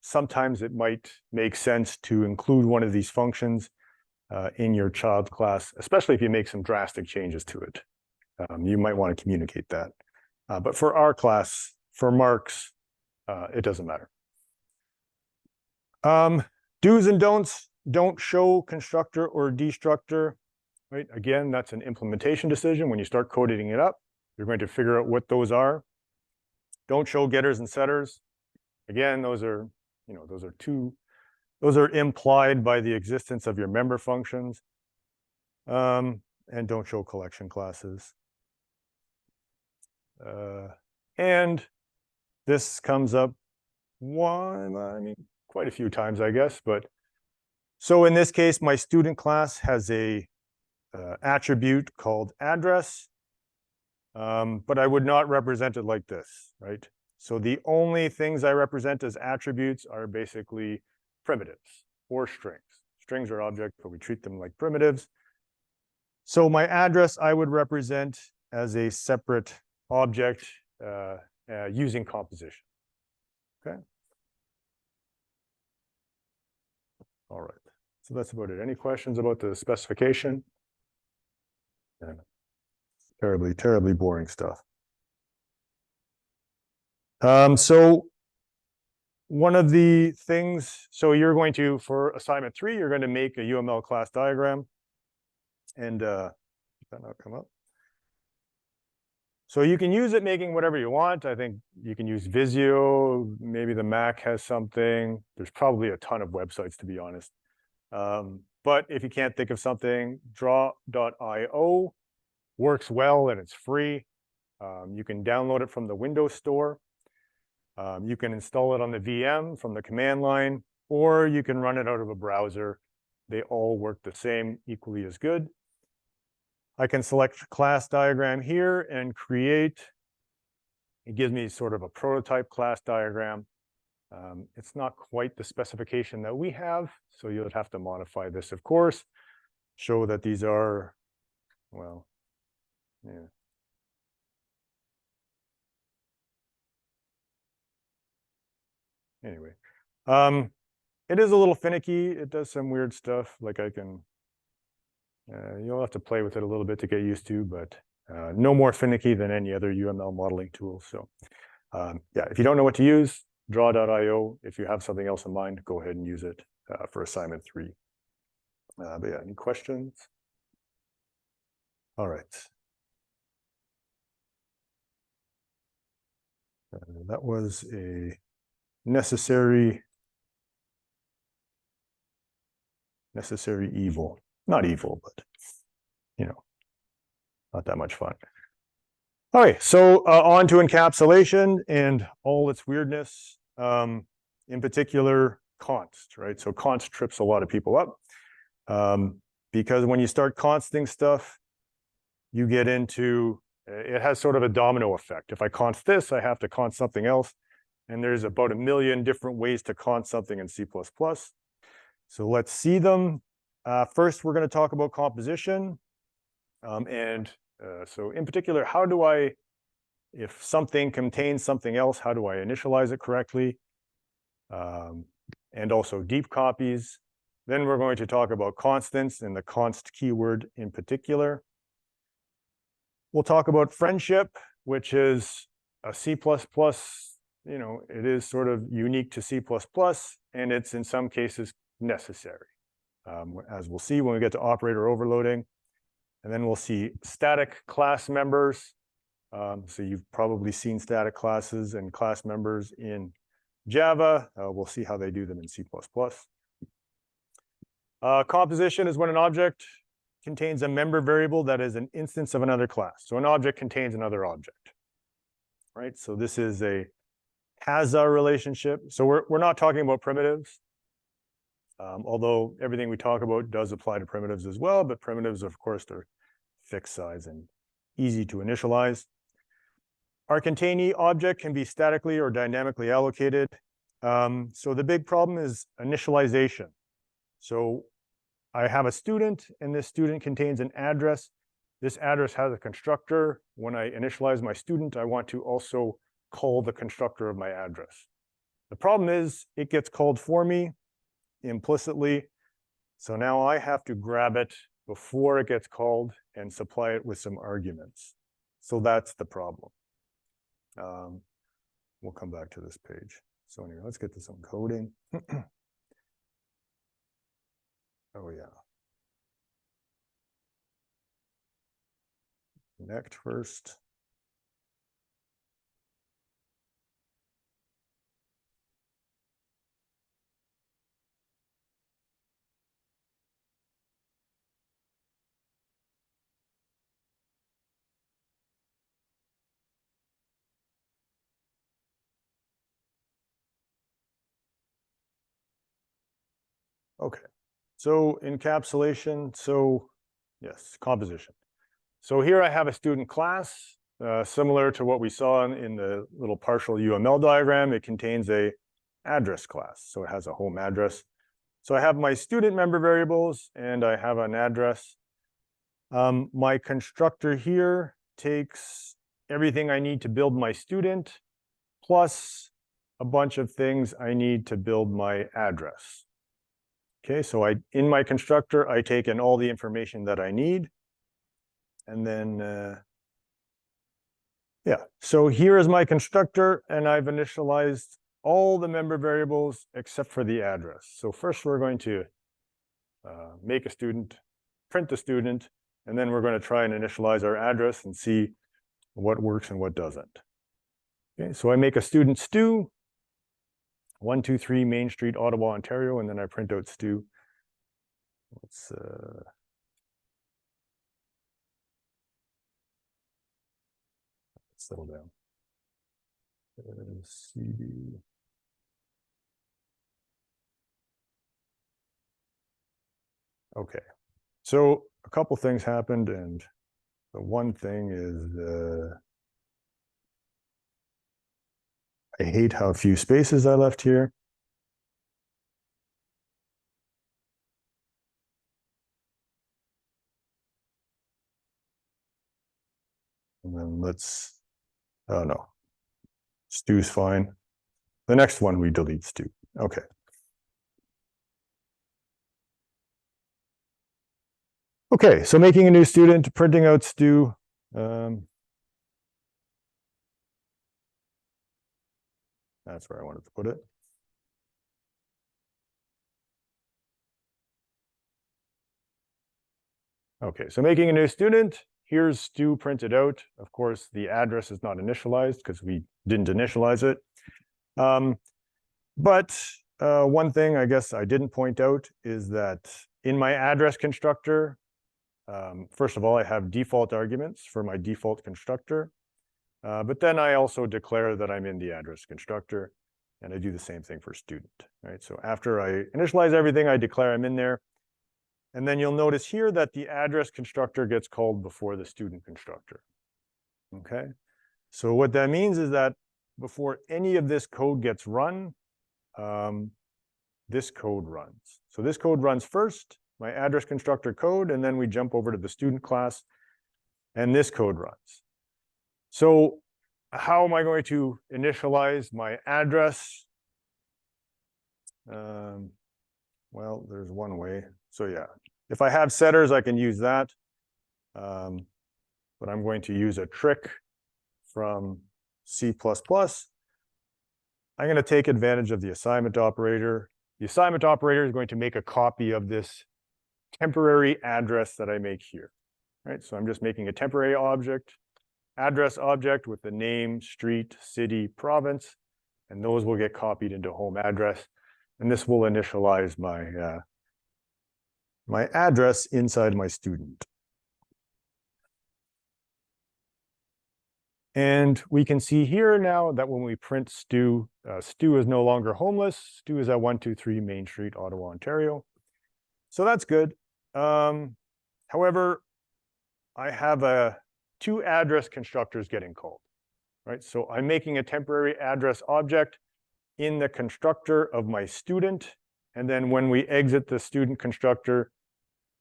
sometimes it might make sense to include one of these functions in your child class, especially if you make some drastic changes to it. You might want to communicate that. But for our class, for marks, it doesn't matter. Do's and don'ts: don't show constructor or destructor, right? Again, that's an implementation decision. When you start coding it up, you're going to figure out what those are. Don't show getters and setters. Again, those are implied by the existence of your member functions. And don't show collection classes. And this comes up quite a few times, I guess. But so in this case, my student class has a attribute called address, but I would not represent it like this, right? So the only things I represent as attributes are basically primitives or strings. Strings are objects, but we treat them like primitives. So my address I would represent as a separate object using composition. Okay. All right. So that's about it. Any questions about the specification? Yeah. Terribly, terribly boring stuff. So one of the things, so you're going to, for assignment 3, you're going to make a UML class diagram. And did that not come up? So you can use it making whatever you want. I think you can use Visio, maybe the Mac has something. There's probably a ton of websites, to be honest. But if you can't think of something, draw.io works well and it's free. You can download it from the Windows Store. You can install it on the VM from the command line, or you can run it out of a browser. They all work the same, equally as good. I can select class diagram here and create. It gives me sort of a prototype class diagram. It's not quite the specification that we have, so you'll have to modify this, of course, show that these are, well, yeah. Anyway, it is a little finicky. It does some weird stuff, like I can, you'll have to play with it a little bit to get used to, but no more finicky than any other UML modeling tool. So yeah, if you don't know what to use, draw.io. If you have something else in mind, go ahead and use it for assignment 3. But yeah, any questions? All right. That was a necessary evil. Not evil, but, you know, not that much fun. All right, so on to encapsulation and all its weirdness, in particular, const, right? So const trips a lot of people up because when you start consting stuff, you get into, it has sort of a domino effect. If I const this, I have to const something else. And there's about 1 million different ways to const something in C++. So let's see them. First, we're going to talk about composition. So in particular, how do I, if something contains something else, how do I initialize it correctly? And also deep copies. Then we're going to talk about constants and the const keyword in particular. We'll talk about friendship, which is a C++, you know, it is sort of unique to C++, and it's in some cases necessary, as we'll see when we get to operator overloading. And then we'll see static class members. So you've probably seen static classes and class members in Java. We'll see how they do them in C++. Composition is when an object contains a member variable that is an instance of another class. So an object contains another object, right? So this is a has-a relationship. So we're not talking about primitives, although everything we talk about does apply to primitives as well, but primitives, of course, are fixed size and easy to initialize. Our containee object can be statically or dynamically allocated. So the big problem is initialization. So I have a student, and this student contains an address. This address has a constructor. When I initialize my student, I want to also call the constructor of my address. The problem is it gets called for me implicitly. So now I have to grab it before it gets called and supply it with some arguments. So that's the problem. We'll come back to this page. So anyway, let's get to some coding. Oh yeah. Connect first. Okay, so encapsulation, so yes, composition. So here I have a student class, similar to what we saw in the little partial UML diagram. It contains a address class, so it has a home address. So I have my student member variables, and I have an address. My constructor here takes everything I need to build my student, plus a bunch of things I need to build my address. Okay, so in my constructor, I take in all the information that I need. And then, yeah, so here is my constructor, and I've initialized all the member variables except for the address. So first we're going to make a student, print the student, and then we're going to try and initialize our address and see what works and what doesn't. Okay, so I make a student Stu, 123 Main Street, Ottawa, Ontario, and then I print out Stu. Let's settle down. CD. Okay, so a couple things happened, and the one thing is I hate how few spaces I left here. And then oh no, Stu's fine. The next one we delete Stu. Okay. Okay, so making a new student, printing out Stu. That's where I wanted to put it. Okay, so making a new student, here's Stu printed out. Of course, the address is not initialized because we didn't initialize it. But one thing I guess I didn't point out is that in my address constructor, first of all, I have default arguments for my default constructor. But then I also declare that I'm in the address constructor, and I do the same thing for student, right? So after I initialize everything, I declare I'm in there. And then you'll notice here that the address constructor gets called before the student constructor, okay? So what that means is that before any of this code gets run, this code runs. So this code runs first, my address constructor code, and then we jump over to the student class, and this code runs. So how am I going to initialize my address? Well, there's one way. So yeah, if I have setters, I can use that. But I'm going to use a trick from C++. I'm going to take advantage of the assignment operator. The assignment operator is going to make a copy of this temporary address that I make here, right? So I'm just making a temporary address object with the name, street, city, province, and those will get copied into home address. And this will initialize my, my address inside my student. And we can see here now that when we print Stu, Stu is no longer homeless. Stu is at 123 Main Street, Ottawa, Ontario. So that's good. However, I have two address constructors getting called, right? So I'm making a temporary address object in the constructor of my student. And then when we exit the student constructor,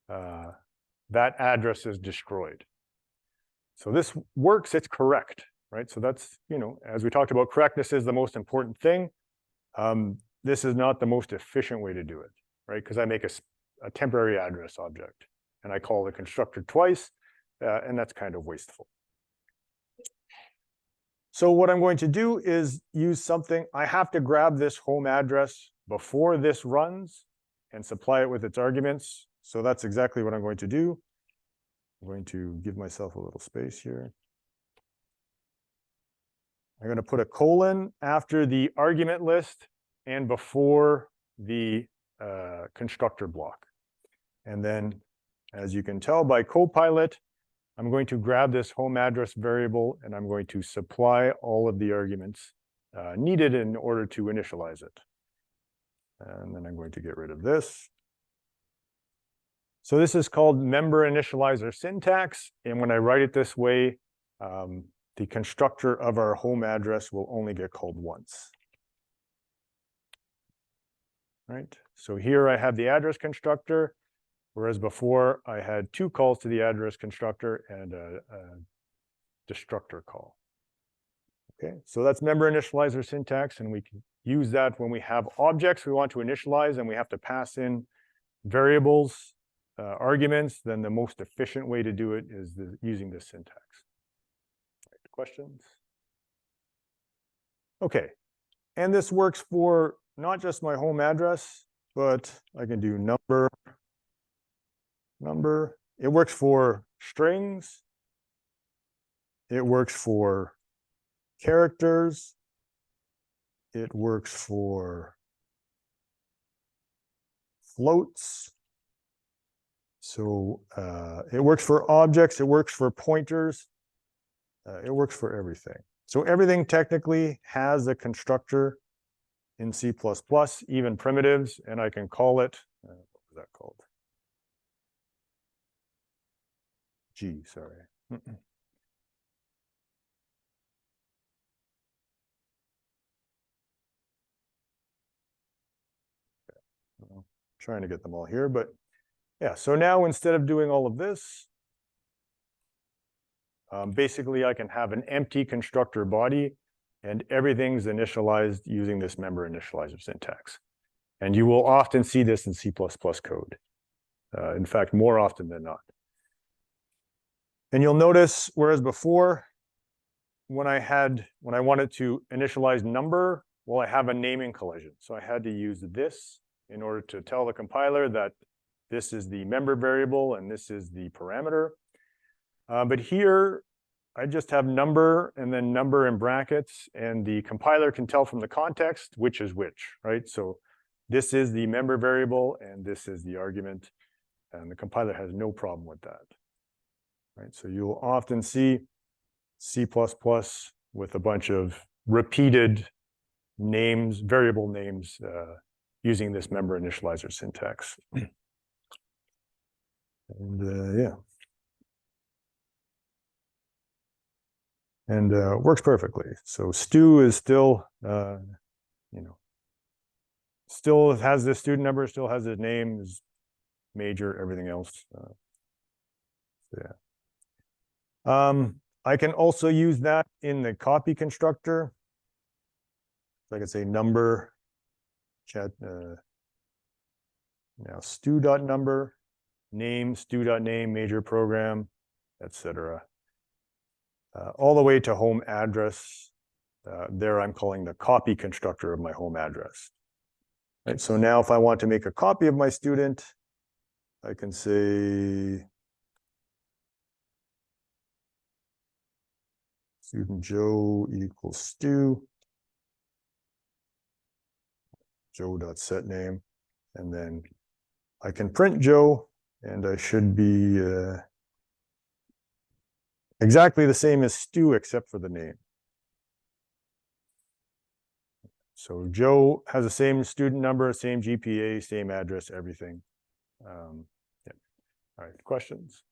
that address is destroyed. So this works, it's correct, right? So that's, as we talked about, correctness is the most important thing. This is not the most efficient way to do it, right? Because I make a temporary address object and I call the constructor twice, and that's kind of wasteful. So what I'm going to do is use something. I have to grab this home address before this runs and supply it with its arguments. So that's exactly what I'm going to do. I'm going to give myself a little space here. I'm going to put a colon after the argument list and before the constructor block. And then, as you can tell by Copilot, I'm going to grab this home address variable and I'm going to supply all of the arguments needed in order to initialize it. And then I'm going to get rid of this. So this is called member initializer syntax. And when I write it this way, the constructor of our home address will only get called once. Right? So here I have the address constructor, whereas before I had two calls to the address constructor and a destructor call. Okay, so that's member initializer syntax, and we can use that when we have objects we want to initialize and we have to pass in variables, arguments, then the most efficient way to do it is using this syntax. Right, questions? Okay, and this works for not just my home address, but I can do number. It works for strings. It works for characters. It works for floats. So it works for objects. It works for pointers. It works for everything. So everything technically has a constructor in C++, even primitives, and I can call it, what was that called? G, sorry. I'm trying to get them all here, but yeah, so now instead of doing all of this, basically I can have an empty constructor body and everything's initialized using this member initializer syntax. And you will often see this in C++ code. In fact, more often than not. And you'll notice, whereas before, when I wanted to initialize number, well, I have a naming collision. So I had to use this in order to tell the compiler that this is the member variable and this is the parameter. But here, I just have number and then number in brackets, and the compiler can tell from the context which is which, right? So this is the member variable and this is the argument, and the compiler has no problem with that, right? So you'll often see C++ with a bunch of repeated names, variable names, using this member initializer syntax. And yeah. And works perfectly. So Stu is still, still has this student number, still has his name, his major, everything else. So yeah. I can also use that in the copy constructor. So I can say number, chat, now stu.number, name, stu.name, major program, etc. All the way to home address. There I'm calling the copy constructor of my home address. Right, so now if I want to make a copy of my student, I can say student Joe equals Stu, Joe.setName, and then I can print Joe, and I should be exactly the same as Stu except for the name. So Joe has the same student number, same GPA, same address, everything. Yeah. All right, questions?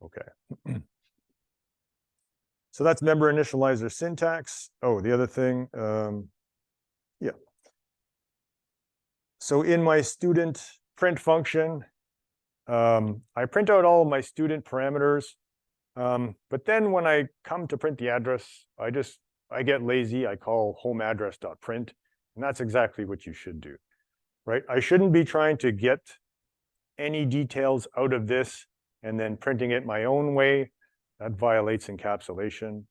Okay. So that's member initializer syntax. Oh, the other thing, yeah. So in my student print function, I print out all of my student parameters, but then when I come to print the address, I get lazy. I call home address.print, and that's exactly what you should do, right? I shouldn't be trying to get any details out of this and then printing it my own way. That violates encapsulation.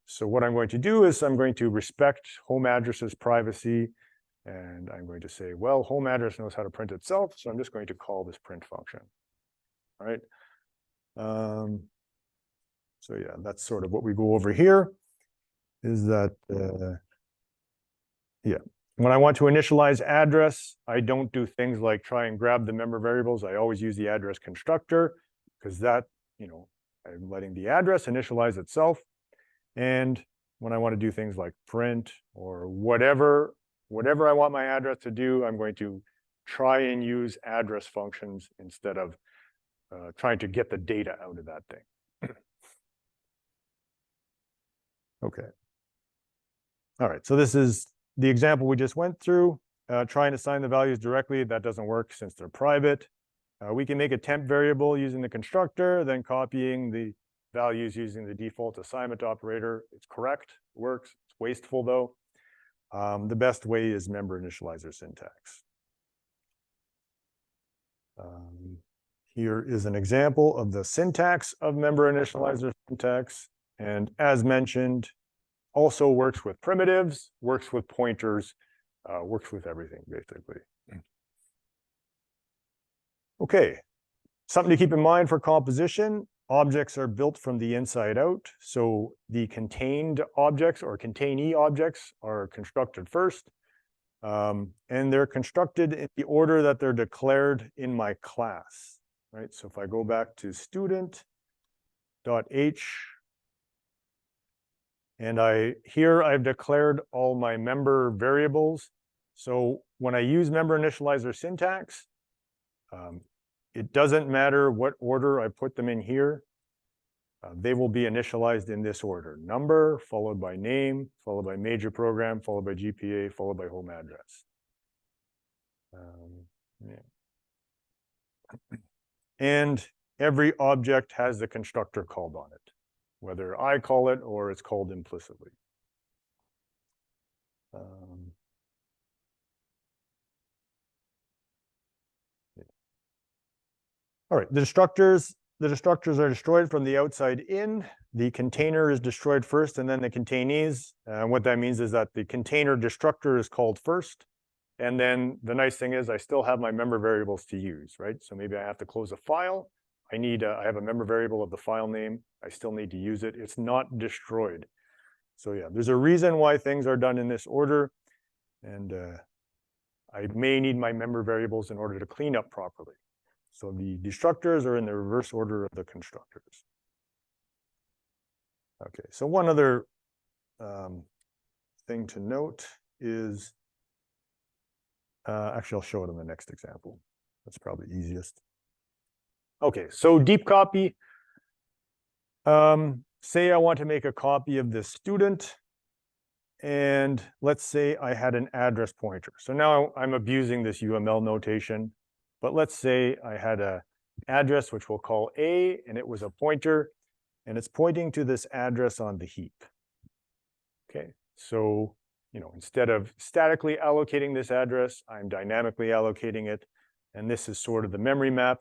So what I'm going to do is I'm going to respect home address's privacy, and I'm going to say, well, home address knows how to print itself, so I'm just going to call this print function, all right? So yeah, that's sort of what we go over here, is that, yeah. When I want to initialize address, I don't do things like try and grab the member variables. I always use the address constructor, because that, I'm letting the address initialize itself. And when I want to do things like print or whatever I want my address to do, I'm going to try and use address functions instead of trying to get the data out of that thing. Okay. All right, so this is the example we just went through. Trying to assign the values directly, that doesn't work since they're private. We can make a temp variable using the constructor, then copying the values using the default assignment operator. It's correct, works. It's wasteful though. The best way is member initializer syntax. Here is an example of the syntax of member initializer syntax. And as mentioned, also works with primitives, works with pointers, works with everything, basically. Okay, something to keep in mind for composition. Objects are built from the inside out. So the contained objects or containee objects are constructed first. And they're constructed in the order that they're declared in my class, right? So if I go back to student.h, and here I've declared all my member variables. So when I use member initializer syntax, it doesn't matter what order I put them in here. They will be initialized in this order: number, followed by name, followed by major program, followed by GPA, followed by home address. And every object has the constructor called on it, whether I call it or it's called implicitly. All right, the destructors are destroyed from the outside in. The container is destroyed first, and then the containees. What that means is that the container destructor is called first. And then the nice thing is I still have my member variables to use, right? So maybe I have to close a file. I have a member variable of the file name. I still need to use it. It's not destroyed. So yeah, there's a reason why things are done in this order. And I may need my member variables in order to clean up properly. So the destructors are in the reverse order of the constructors. Okay, so one other thing to note is, actually I'll show it in the next example. That's probably easiest. Okay, so deep copy. Say I want to make a copy of this student, and let's say I had an address pointer. So now I'm abusing this UML notation. But let's say I had an address, which we'll call A, and it was a pointer, and it's pointing to this address on the heap. Okay, so instead of statically allocating this address, I'm dynamically allocating it, and this is sort of the memory map.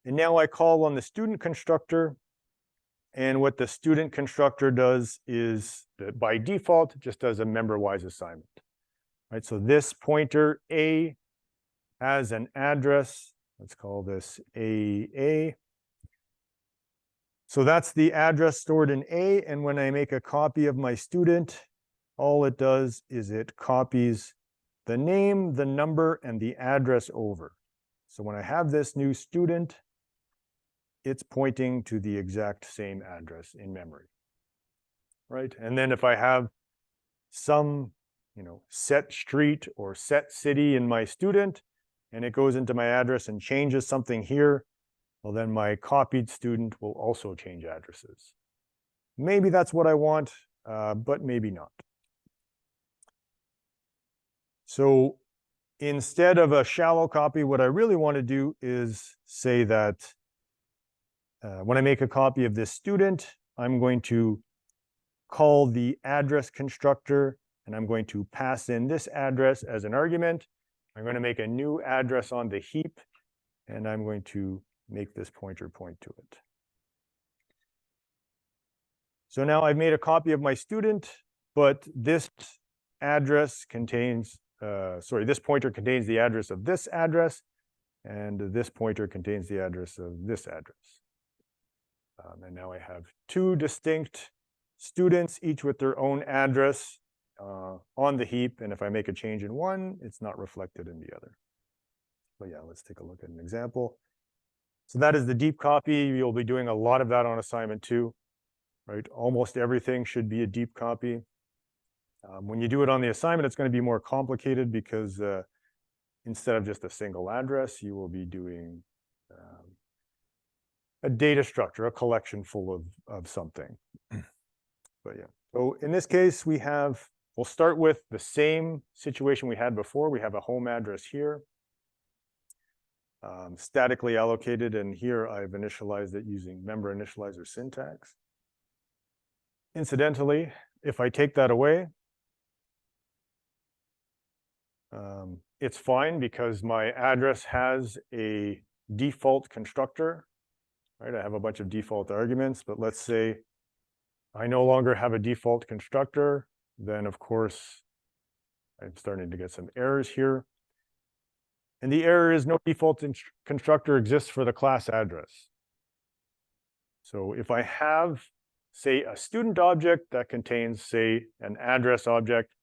And now I call on the student constructor, and what the student constructor does is that by default, it just does a member-wise assignment. Right, so this pointer A has an address. Let's call this AA. So that's the address stored in A, and when I make a copy of my student, all it does is it copies the name, the number, and the address over. So when I have this new student, it's pointing to the exact same address in memory, right? And then if I have some, set street or set city in my student, and it goes into my address and changes something here, well, then my copied student will also change addresses. Maybe that's what I want, but maybe not. So instead of a shallow copy, what I really want to do is say that when I make a copy of this student, I'm going to call the address constructor, and I'm going to pass in this address as an argument. I'm going to make a new address on the heap, and I'm going to make this pointer point to it. So now I've made a copy of my student, but this address contains, this pointer contains the address of this address, and this pointer contains the address of this address. And now I have two distinct students, each with their own address on the heap, and if I make a change in one, it's not reflected in the other. But yeah, let's take a look at an example. So that is the deep copy. You'll be doing a lot of that on assignment 2, right? Almost everything should be a deep copy. When you do it on the assignment, it's going to be more complicated because instead of just a single address, you will be doing a data structure, a collection full of something. But yeah, so in this case, we'll start with the same situation we had before. We have a home address here, statically allocated, and here I've initialized it using member initializer syntax. Incidentally, if I take that away, it's fine because my address has a default constructor, right? I have a bunch of default arguments, but let's say I no longer have a default constructor, then of course I'm starting to get some errors here. And the error is no default constructor exists for the class address. So if I have, say, a student object that contains, say, an address object,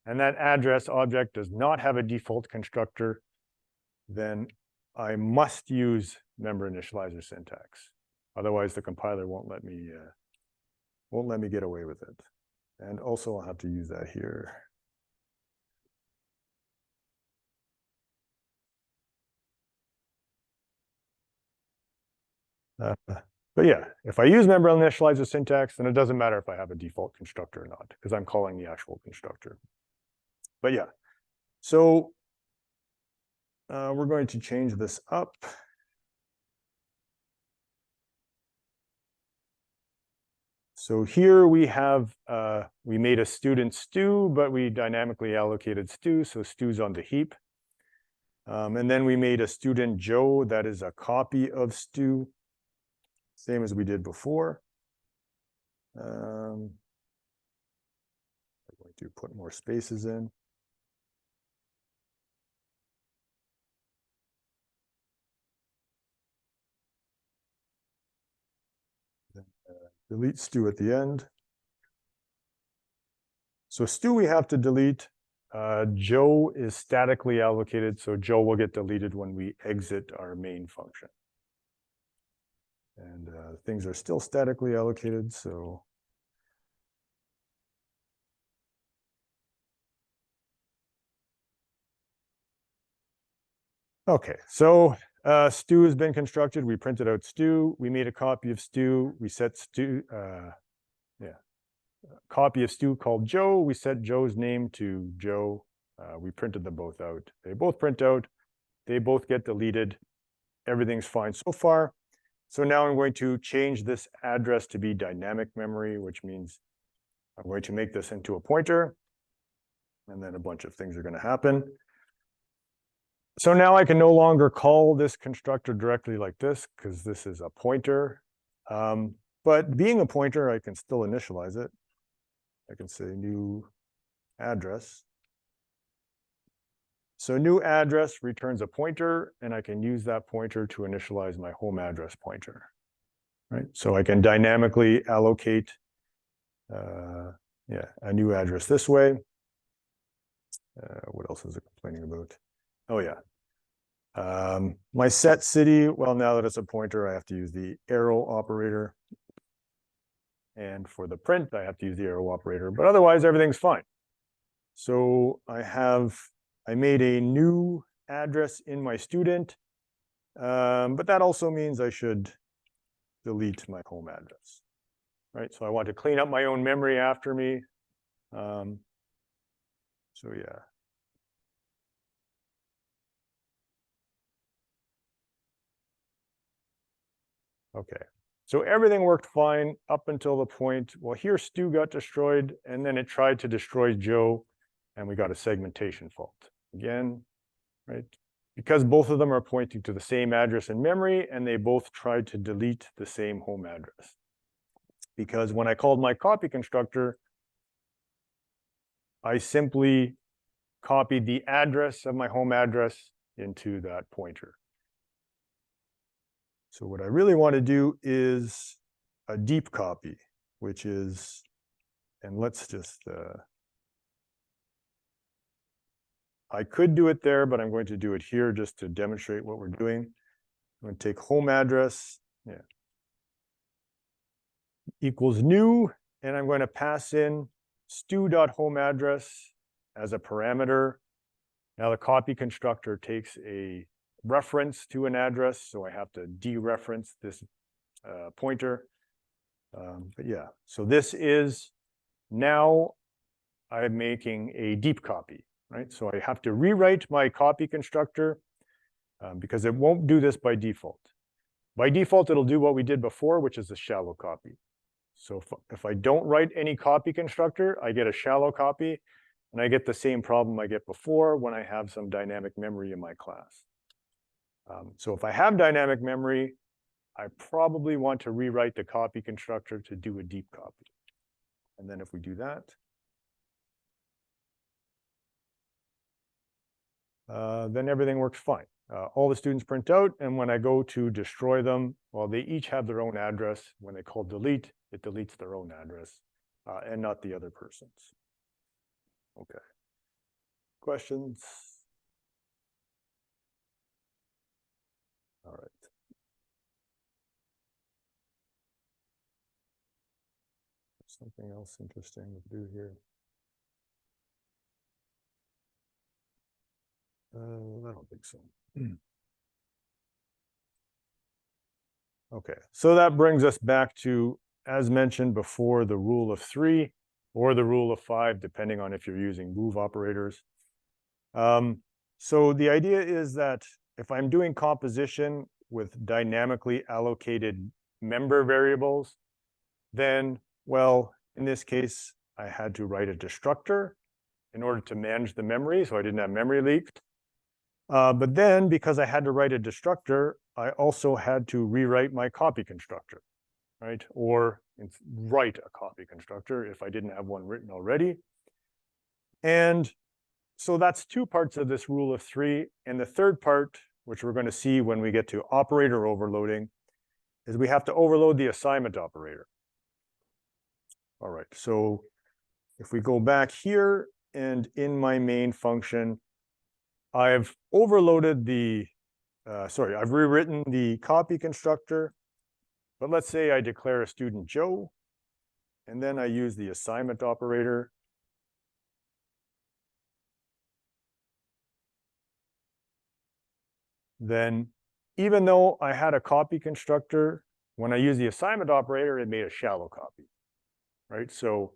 and that address object does not have a default constructor, then I must use member initializer syntax. Otherwise, the compiler won't let me get away with it. And also, I'll have to use that here. But yeah, if I use member initializer syntax, then it doesn't matter if I have a default constructor or not, because I'm calling the actual constructor. But yeah, so we're going to change this up. So here we have, we made a student Stu, but we dynamically allocated Stu, so Stu's on the heap. And then we made a student Joe that is a copy of Stu, same as we did before. I'm going to put more spaces in. Then, delete Stu at the end. So Stu we have to delete. Joe is statically allocated, so Joe will get deleted when we exit our main function. And things are still statically allocated, so okay, so Stu has been constructed. We printed out Stu. We made a copy of Stu. We set Stu, copy of Stu called Joe. We set Joe's name to Joe. We printed them both out. They both print out. They both get deleted. Everything's fine so far. So now I'm going to change this address to be dynamic memory, which means I'm going to make this into a pointer. And then a bunch of things are going to happen. So now I can no longer call this constructor directly like this because this is a pointer. But being a pointer, I can still initialize it. I can say new address. So new address returns a pointer, and I can use that pointer to initialize my home address pointer. Right? So I can dynamically allocate a new address this way. What else is it complaining about? Oh yeah. My set city, well, now that it's a pointer, I have to use the arrow operator. And for the print, I have to use the arrow operator, but otherwise everything's fine. So I made a new address in my student, but that also means I should delete my home address, right? So I want to clean up my own memory after me. So yeah. Okay, so everything worked fine up until the point, well, here Stu got destroyed, and then it tried to destroy Joe, and we got a segmentation fault. Again, right? Because both of them are pointing to the same address in memory, and they both tried to delete the same home address. Because when I called my copy constructor, I simply copied the address of my home address into that pointer. So what I really want to do is a deep copy, which is, and let's just, I could do it there, but I'm going to do it here just to demonstrate what we're doing. I'm going to take home address, equals new, and I'm going to pass in stu.homeAddress as a parameter. Now the copy constructor takes a reference to an address, so I have to dereference this pointer. But yeah, so this is, now I'm making a deep copy, right? So I have to rewrite my copy constructor because it won't do this by default. By default, it'll do what we did before, which is a shallow copy. So if I don't write any copy constructor, I get a shallow copy. And I get the same problem I get before when I have some dynamic memory in my class. So if I have dynamic memory, I probably want to rewrite the copy constructor to do a deep copy. And then if we do that, then everything works fine. All the students print out, and when I go to destroy them, well, they each have their own address. When they call delete, it deletes their own address and not the other person's. Okay. Questions? All right. Something else interesting to do here. I don't think so. Okay, so that brings us back to, as mentioned before, the rule of 3 or the rule of 5, depending on if you're using move operators. So the idea is that if I'm doing composition with dynamically allocated member variables, then, well, in this case, I had to write a destructor in order to manage the memory, so I didn't have memory leaked. But then, because I had to write a destructor, I also had to rewrite my copy constructor, right? Or write a copy constructor if I didn't have one written already. And so that's 2 parts of this rule of 3. And the third part, which we're going to see when we get to operator overloading, is we have to overload the assignment operator. All right, so if we go back here and in my main function, I've overloaded the, I've rewritten the copy constructor, but let's say I declare a student Joe, and then I use the assignment operator. Then, even though I had a copy constructor, when I use the assignment operator, it made a shallow copy, right? So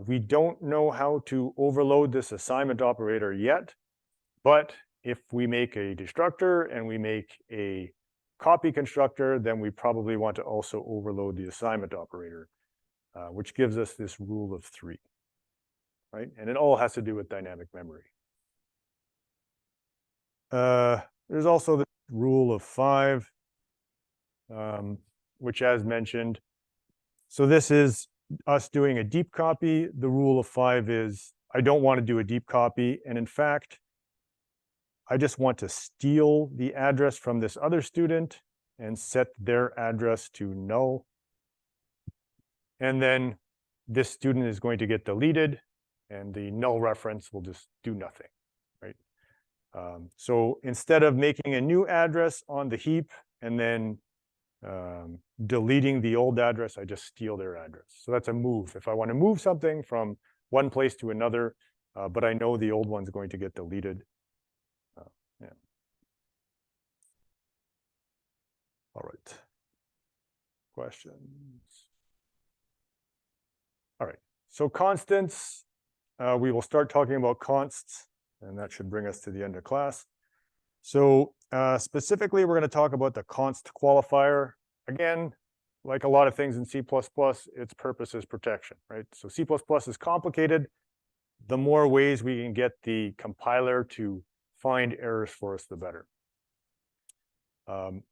we don't know how to overload this assignment operator yet, but if we make a destructor and we make a copy constructor, then we probably want to also overload the assignment operator, which gives us this rule of 3, right? And it all has to do with dynamic memory. There's also the rule of 5, which, as mentioned, so this is us doing a deep copy. The rule of 5 is I don't want to do a deep copy, and in fact, I just want to steal the address from this other student and set their address to null. And then this student is going to get deleted, and the null reference will just do nothing, right? So instead of making a new address on the heap and then deleting the old address, I just steal their address. So that's a move. If I want to move something from one place to another, but I know the old one's going to get deleted. Yeah. All right. Questions? All right. So constants, we will start talking about consts, and that should bring us to the end of class. So specifically, we're going to talk about the const qualifier. Again, like a lot of things in C++, its purpose is protection, right? So C++ is complicated. The more ways we can get the compiler to find errors for us, the better.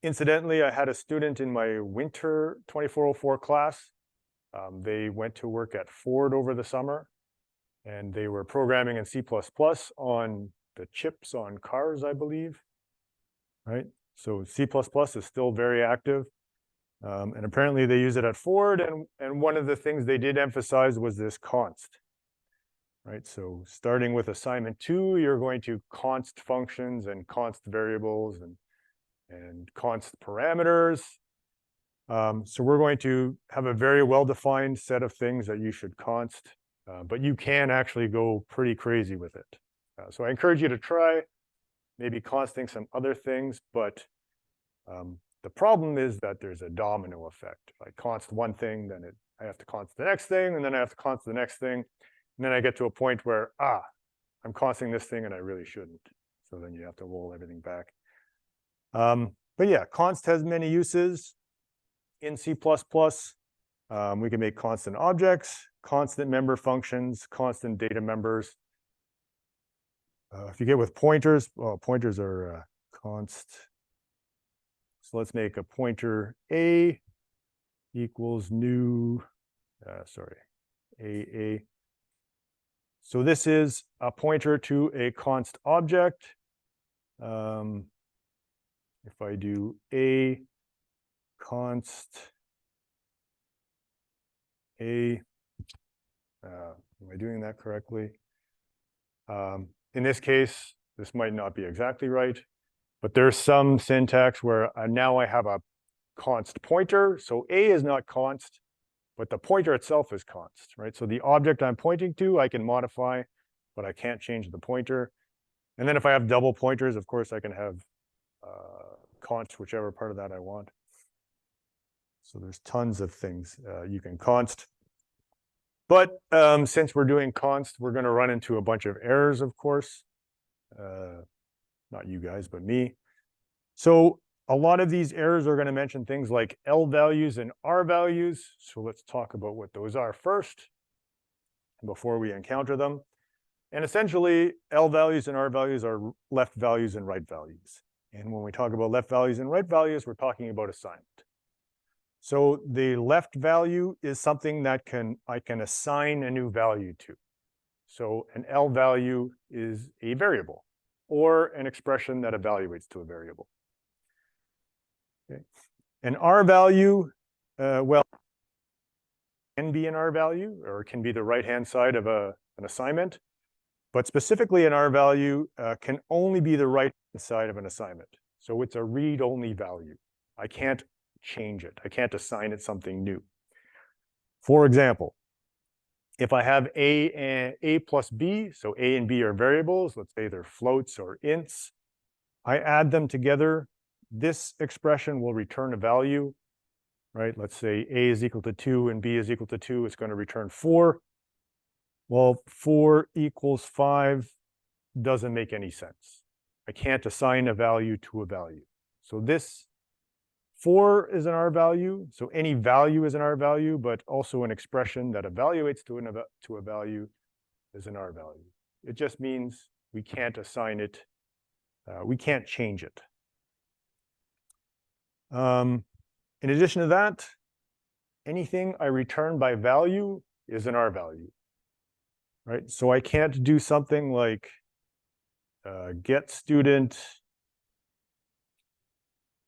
Incidentally, I had a student in my winter 2404 class. They went to work at Ford over the summer, and they were programming in C++ on the chips on cars, I believe, right? So C++ is still very active, and apparently they use it at Ford, and one of the things they did emphasize was this const, right? So starting with assignment 2, you're going to const functions and const variables and const parameters. So we're going to have a very well-defined set of things that you should const, but you can actually go pretty crazy with it. So I encourage you to try maybe consting some other things, but the problem is that there's a domino effect. If I const one thing, then I have to const the next thing, and then I have to const the next thing, and then I get to a point where, I'm consting this thing and I really shouldn't. So then you have to roll everything back. But yeah, const has many uses. In C++, we can make constant objects, constant member functions, constant data members. If you get with pointers, well, pointers are const. So let's make a pointer A equals new, AA. So this is a pointer to a const object. If I do A const A, am I doing that correctly? In this case, this might not be exactly right, but there's some syntax where now I have a const pointer. So A is not const, but the pointer itself is const, right? So the object I'm pointing to, I can modify, but I can't change the pointer. And then if I have double pointers, of course, I can have const whichever part of that I want. So there's tons of things you can const. But since we're doing const, we're going to run into a bunch of errors, of course. Not you guys, but me. So a lot of these errors are going to mention things like L values and R values. So let's talk about what those are first before we encounter them. And essentially, L values and R values are left values and right values. And when we talk about left values and right values, we're talking about assignment. So the left value is something that I can assign a new value to. So an L value is a variable or an expression that evaluates to a variable. Okay. An R value, well, can be an R value or it can be the right-hand side of an assignment. But specifically an R value can only be the right side of an assignment. So it's a read-only value. I can't change it. I can't assign it something new. For example, if I have A plus B, so A and B are variables, let's say they're floats or ints, I add them together, this expression will return a value, right? Let's say A is equal to 2 and B is equal to 2, it's going to return 4. Well, 4 equals 5 doesn't make any sense. I can't assign a value to a value. So this 4 is an R value, so any value is an R value, but also an expression that evaluates to a value is an R value. It just means we can't assign it, we can't change it. In addition to that, anything I return by value is an R value, right? So I can't do something like get student,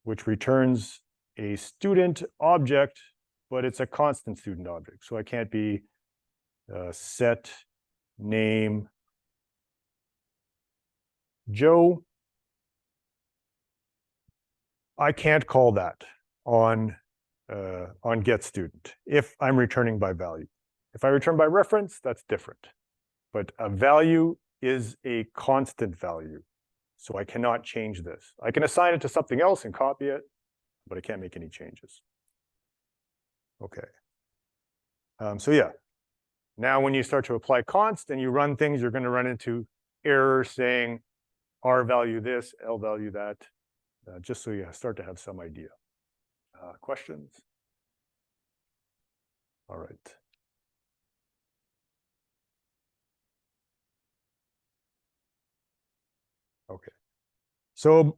which returns a student object, but it's a constant student object. So I can't be set name Joe. I can't call that on get student if I'm returning by value. If I return by reference, that's different. But a value is a constant value. So I cannot change this. I can assign it to something else and copy it, but I can't make any changes. Okay. So yeah, now when you start to apply const and you run things, you're going to run into errors saying R value this, L value that, just so you start to have some idea. Questions? All right. Okay. So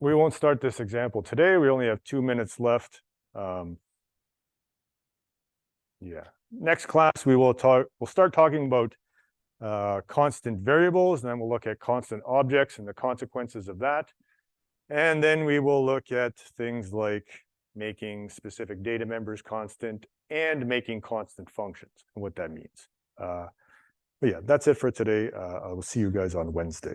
we won't start this example today. We only have 2 minutes left. Yeah. Next class, we'll start talking about constant variables, and then we'll look at constant objects and the consequences of that. And then we will look at things like making specific data members constant and making constant functions and what that means. But yeah, that's it for today. I will see you guys on Wednesday.